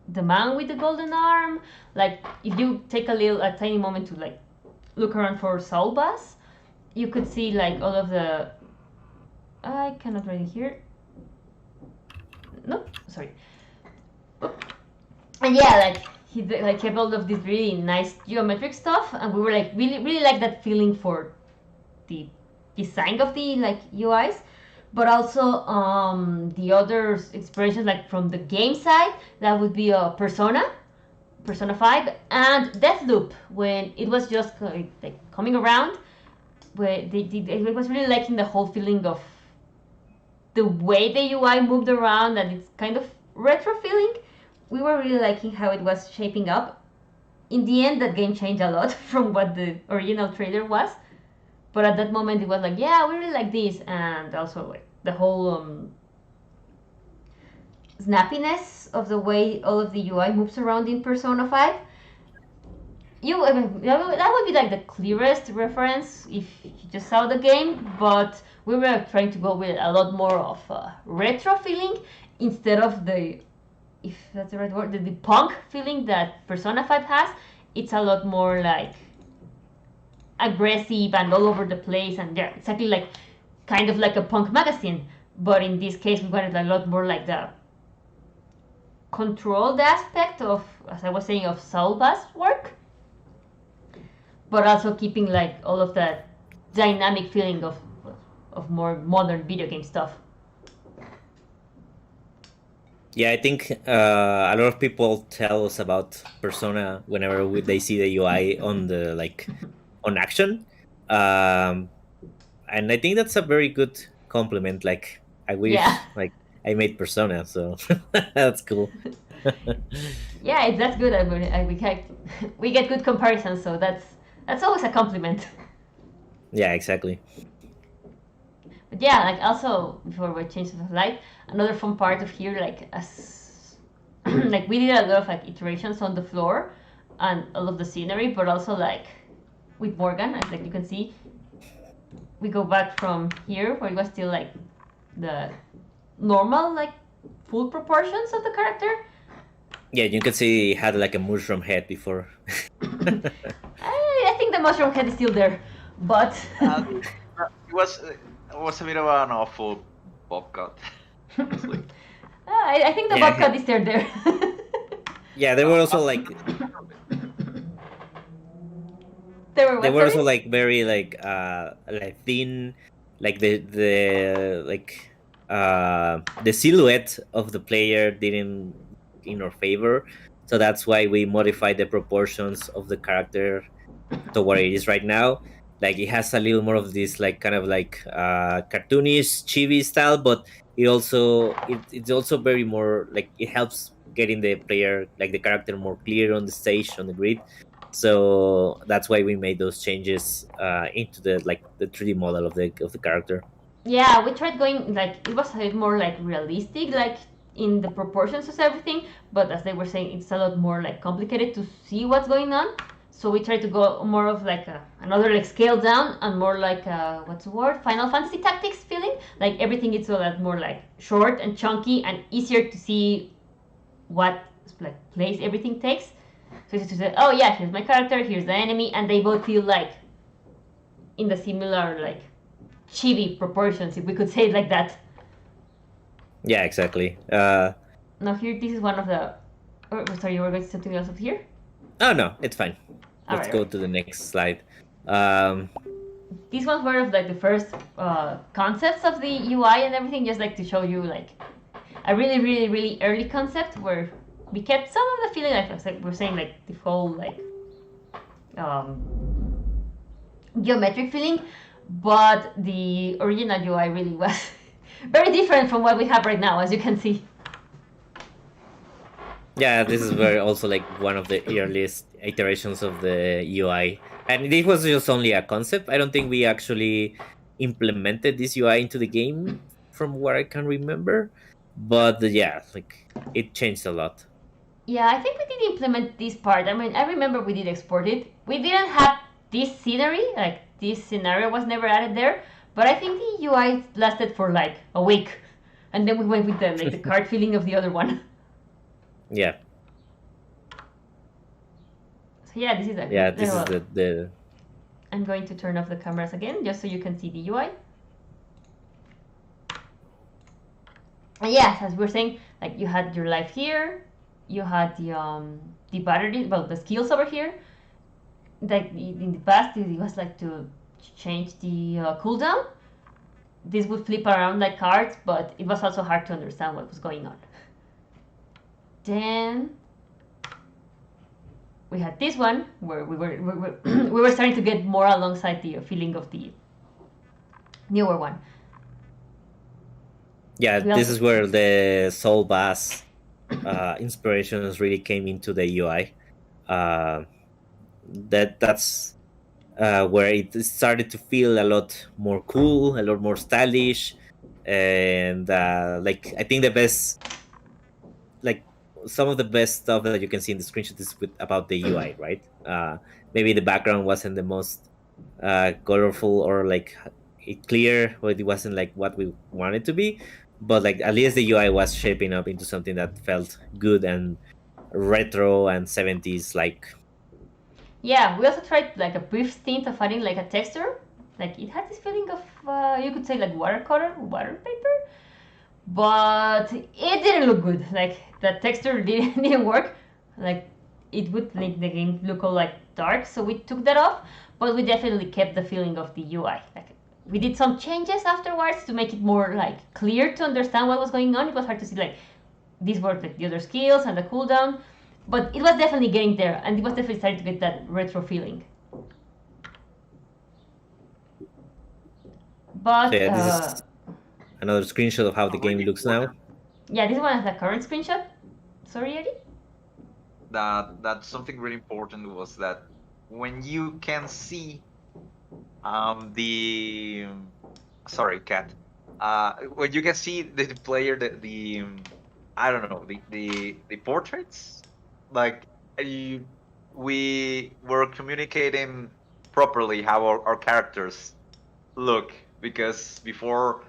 The Man with the Golden Arm. Like if you take a tiny moment to like look around for soul bus, you could see like all of the. I cannot read it here. Nope, sorry. Oop. And yeah, like he kept all of this really nice geometric stuff, and we were like really like that feeling for the design of the like UIs, but also the other expressions like from the game side, that would be Persona 5, and Deathloop, when it was just like coming around, where it was really liking the whole feeling of the way the UI moved around, and it's kind of retro feeling. We were really liking how it was shaping up. In the end, that game changed a lot from what the original trailer was, but at that moment it was like, yeah, we really like this, and also like the whole snappiness of the way all of the UI moves around in Persona 5. That would be like the clearest reference if you just saw the game, but we were trying to go with a lot more of a retro feeling instead of the, if that's the right word, the punk feeling that Persona 5 has. It's a lot more like aggressive and all over the place, and yeah, exactly like kind of like a punk magazine. But in this case, we wanted a lot more like the controlled aspect of, as I was saying, of Soul Bass work, but also keeping like all of that dynamic feeling of more modern video game stuff. Yeah, I think a lot of people tell us about Persona whenever they see the UI on the on action, and I think that's a very good compliment. Like, I wish like I made Persona, so that's cool. Yeah, that's good. I mean, we get good comparisons, so that's always a compliment. Yeah, exactly. But yeah, like also before we change the slide, another fun part of here, like as like we did a lot of like iterations on the floor and all of the scenery, but also like with Morgan, as like you can see, we go back from here where it was still like the normal like full proportions of the character. Yeah, you can see he had like a mushroom head before. I think the mushroom head is still there, but it was a bit of an awful bob cut. I think the bob cut is still there. Yeah, they were also like they were also like very like thin, like the silhouette of the player didn't in our favor, so that's why we modified the proportions of the character to what it is right now. Like, it has a little more of this like kind of like cartoonish chibi style, but it's also very more like it helps getting the player, like the character, more clear on the stage, on the grid. So that's why we made those changes into the 3D model of the character. Yeah, we tried going like it was a bit more like realistic, like in the proportions of everything, but as they were saying, it's a lot more like complicated to see what's going on. So we tried to go more of like another like scale down and more like what's the word? Final Fantasy Tactics feeling. Like everything is a lot more like short and chunky and easier to see what like place everything takes. So it's to say, oh yeah, here's my character, here's the enemy, and they both feel like in the similar like chibi proportions, if we could say it like that. Yeah, exactly. Now here, this is one of the. Oh, sorry, you were going to say something else up here? Oh no, it's fine. Let's go to the next slide. These ones were of like the first concepts of the UI and everything, just like to show you like a really early concept where we kept some of the feeling, like we're saying, like the whole like geometric feeling, but the original UI really was very different from what we have right now, as you can see. Yeah, this is where also like one of the earliest iterations of the UI, and this was just only a concept. I don't think we actually implemented this UI into the game, from what I can remember. But yeah, like it changed a lot. Yeah, I think we did implement this part. I mean, I remember we did export it. We didn't have this scenery, like this scenario was never added there. But I think the UI lasted for like a week, and then we went with the the card feeling of the other one. Yeah. So yeah, this is this is the I'm going to turn off the cameras again just so you can see the UI. And yes, as we were saying, like you had your life here, you had the battery, well, the skills over here. Like in the past, it was like to change the cooldown. This would flip around like cards, but it was also hard to understand what was going on. Then we had this one where we were starting to get more alongside the feeling of the newer one. Yeah, this is where the Soul Bass inspirations really came into the UI. That's where it started to feel a lot more cool, a lot more stylish, and like I think the best, like some of the best stuff that you can see in the screenshot is about the UI, right? Maybe the background wasn't the most colorful or like clear, or it wasn't like what we wanted to be, but like at least the UI was shaping up into something that felt good and retro and 70s like. Yeah, we also tried like a brief stint of adding like a texture. Like it had this feeling of you could say like watercolor, water paper, but it didn't look good. Like the texture didn't work. Like it would make the game look all like dark, so we took that off. But we definitely kept the feeling of the UI. Like we did some changes afterwards to make it more like clear to understand what was going on. It was hard to see like these were like the other skills and the cooldown, but it was definitely getting there, and it was definitely starting to get that retro feeling. But So yeah, this is another screenshot of how the game looks now. Yeah, this one is the current screenshot. Sorry, Eddie? That something really important was that when you can see the sorry, cat. When you can see the player, the I don't know, the portraits, like we were communicating properly how our characters look, because before,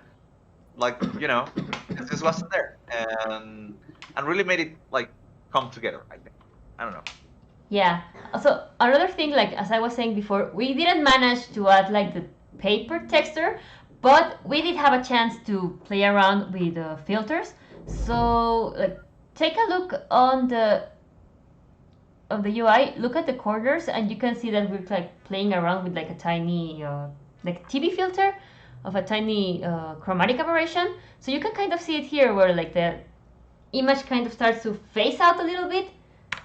like, you know, this wasn't there, and really made it like come together, I think. I don't know. Yeah. Also, another thing, like as I was saying before, we didn't manage to add like the paper texture, but we did have a chance to play around with the filters. So, like, take a look on the UI. Look at the corners, and you can see that we're like playing around with like a tiny like TV filter of a tiny chromatic aberration. So you can kind of see it here, where like the image kind of starts to phase out a little bit.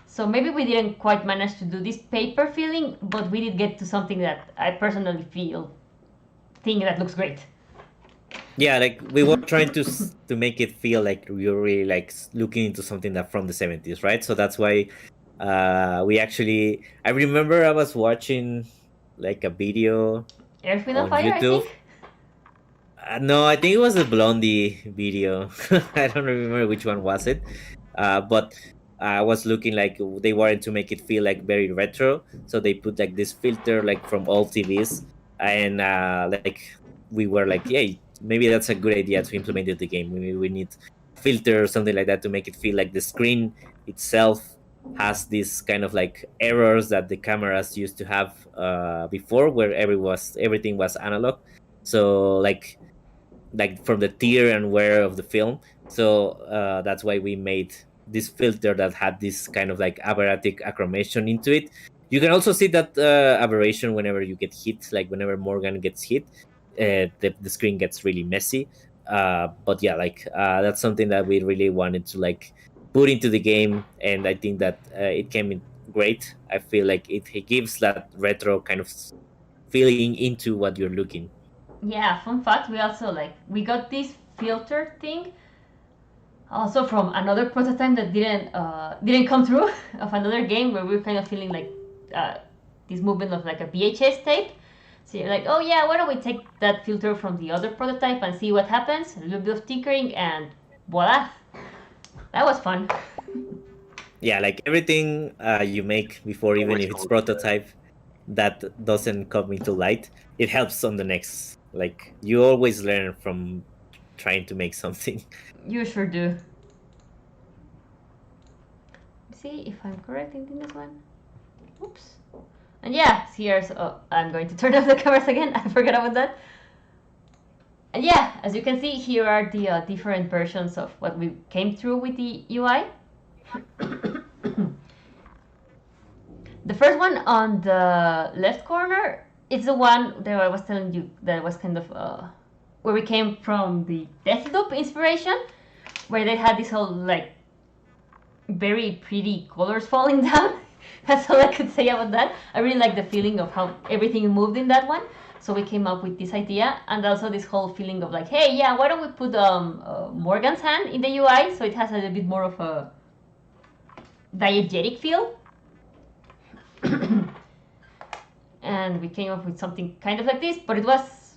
So maybe we didn't quite manage to do this paper feeling, but we did get to something that I personally think that looks great. Yeah, like we were trying to make it feel like we were really like looking into something that from the 70s, right? So that's why we actually, I remember I was watching like a video Earth, Wind on and Fire, YouTube. I think? No, I think it was a Blondie video. I don't remember which one was it, but I was looking like they wanted to make it feel like very retro, so they put like this filter like from old TVs, and like we were like, yeah, maybe that's a good idea to implement in the game. Maybe we need filter or something like that to make it feel like the screen itself has this kind of like errors that the cameras used to have before, where everything was analog. So like from the tear and wear of the film. So that's why we made this filter that had this kind of like aberratic acclimation into it. You can also see that aberration whenever you get hit, like whenever Morgan gets hit, the screen gets really messy. But yeah, like that's something that we really wanted to like put into the game, and I think that it came in great. I feel like it gives that retro kind of feeling into what you're looking. Yeah, fun fact, we got this filter thing also from another prototype that didn't come through of another game, where we were kind of feeling like this movement of like a VHS tape. So you're like, oh yeah, why don't we take that filter from the other prototype and see what happens? A little bit of tinkering, and voila, that was fun. Yeah, like everything you make before, even if it's prototype, that doesn't come into light, it helps on the next. Like you always learn from trying to make something. You sure do. Let's see if I'm correct in this one. Oops. And yeah, here's, I'm going to turn off the cameras again, I forgot about that. And yeah, as you can see, here are the different versions of what we came through with the UI. The first one on the left corner is the one that I was telling you that was kind of where we came from the Deathloop inspiration, where they had this whole like very pretty colors falling down. That's all I could say about that. I really like the feeling of how everything moved in that one. So we came up with this idea, and also this whole feeling of like, hey, yeah, why don't we put Morgan's hand in the UI so it has a little bit more of a diegetic feel. And we came up with something kind of like this, but it was,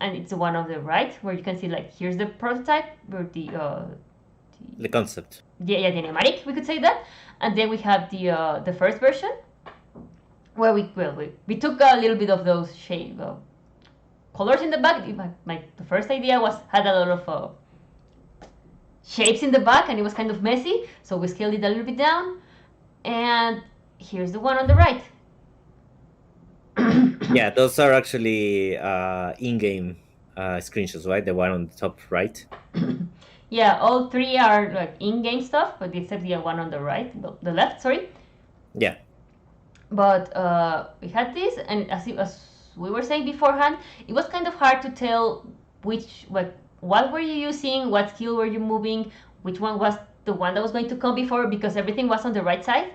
and it's the one on the right where you can see like here's the prototype, where the concept. The animatic, we could say that, and then we have the first version where we took a little bit of those shape colors in the back. The first idea had a lot of shapes in the back, and it was kind of messy, so we scaled it a little bit down. And here's the one on the right. Yeah, those are actually in-game screenshots, right? The one on the top right. Yeah, all three are like in-game stuff, but except the one on the right, the left, sorry. Yeah. But we had this, and as we were saying beforehand, it was kind of hard to tell what were you using, what skill were you moving, which one was the one that was going to come before, because everything was on the right side.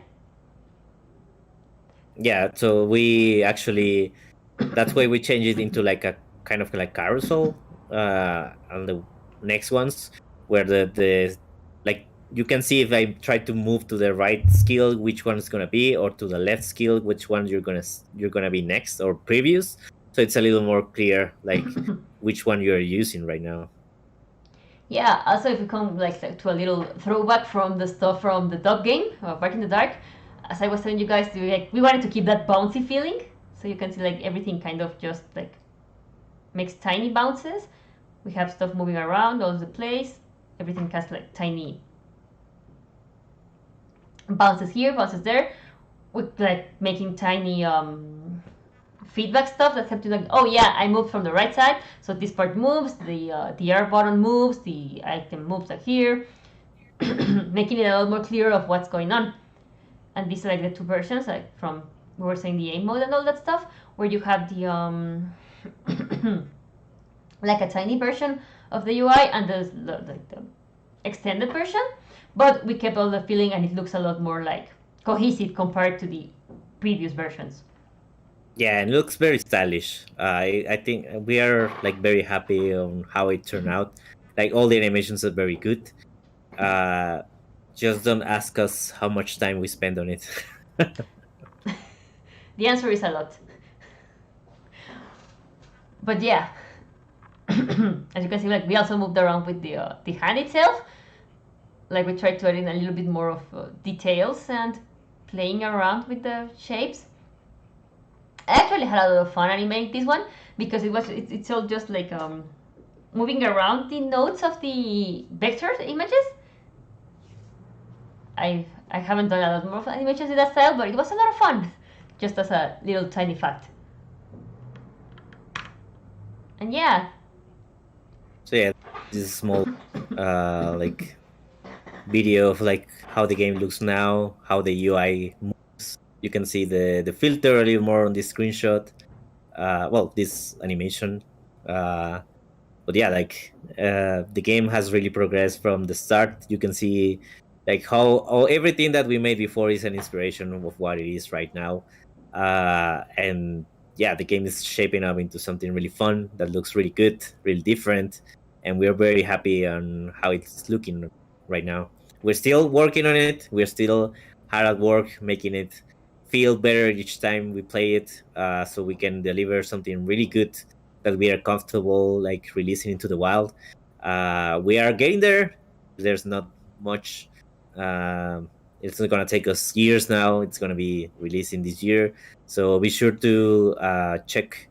Yeah, so we actually, that's why we changed it into like a kind of like carousel on the next ones, where the like you can see if I try to move to the right skill, which one is gonna be, or to the left skill, which one you're gonna be next or previous. So it's a little more clear, like which one you're using right now. Yeah. Also, if we come like to a little throwback from the stuff from the Dog game, Back in the Dark, as I was telling you guys, we wanted to keep that bouncy feeling, so you can see like everything kind of just like makes tiny bounces. We have stuff moving around all over the place. Everything has like tiny bounces here, bounces there, with like making tiny feedback stuff that helps you like, oh yeah, I moved from the right side, so this part moves, the R button moves, the item moves like here, making it a lot more clear of what's going on. And these are like the two versions, like from we were saying the aim mode and all that stuff, where you have the like a tiny version of the UI and the extended version, but we kept all the feeling, and it looks a lot more like cohesive compared to the previous versions. Yeah, and it looks very stylish. I think we are like very happy on how it turned out. Like all the animations are very good. Just don't ask us how much time we spend on it. The answer is a lot. But yeah, as you can see, like we also moved around with the hand itself. Like we tried to add in a little bit more of details and playing around with the shapes. I actually had a lot of fun animating this one because it's all just like moving around the nodes of the vector images. I haven't done a lot more of animations in that style, but it was a lot of fun, just as a little tiny fact. And yeah. So yeah, this is a small like video of like how the game looks now, how the UI moves. You can see the filter a little more on this screenshot. Well, this animation. But yeah, like the game has really progressed from the start. You can see like how everything that we made before is an inspiration of what it is right now. And yeah, the game is shaping up into something really fun that looks really good, really different, and we're very happy on how it's looking right now. We're still working on it. We're still hard at work making it feel better each time we play it, so we can deliver something really good that we are comfortable like releasing into the wild. We are getting there. There's not much. It's not gonna take us years now. It's gonna be releasing this year, so be sure to check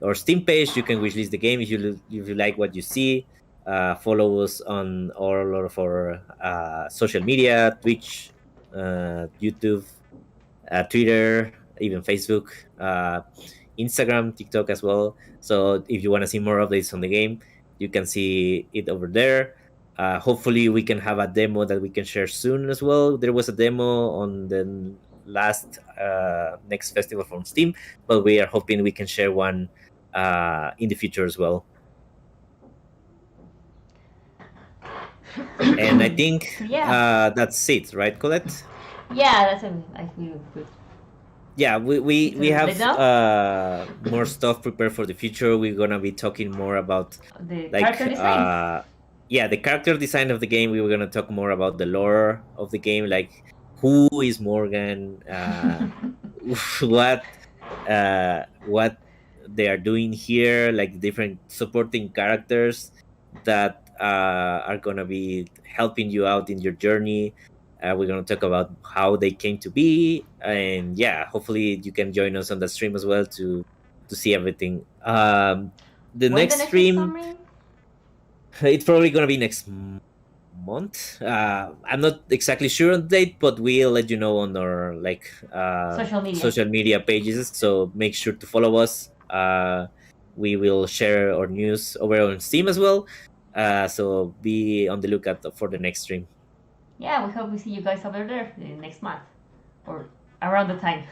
our Steam page. You can wishlist the game if you like what you see. Follow us on all of our social media, Twitch, YouTube, Twitter, even Facebook, Instagram, TikTok as well. So if you want to see more updates on the game, you can see it over there. Hopefully we can have a demo that we can share soon as well. There was a demo on the last next festival from Steam, but we are hoping we can share one in the future as well. And I think that's it, right, Colette? Yeah, that's I feel good. Yeah, we have more stuff prepared for the future. We're gonna be talking more about the character design. Yeah, the character design of the game. We were gonna talk more about the lore of the game, like who is Morgan, what they are doing here, like different supporting characters that are gonna be helping you out in your journey. We're going to talk about how they came to be, and yeah, hopefully you can join us on the stream as well to see everything. The next stream, it's probably going to be next month. I'm not exactly sure on the date, but we'll let you know on our social media pages. So make sure to follow us. We will share our news over on Steam as well. So be on the lookout for the next stream. Yeah, we hope we see you guys over there next month or around the time.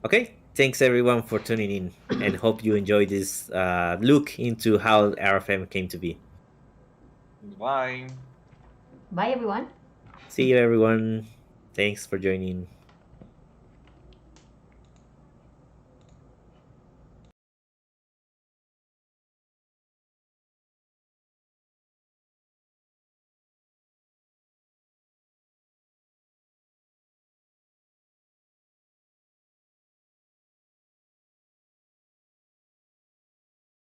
Okay, thanks everyone for tuning in, and hope you enjoyed this look into how RFM came to be. Bye. Bye, everyone. See you, everyone. Thanks for joining.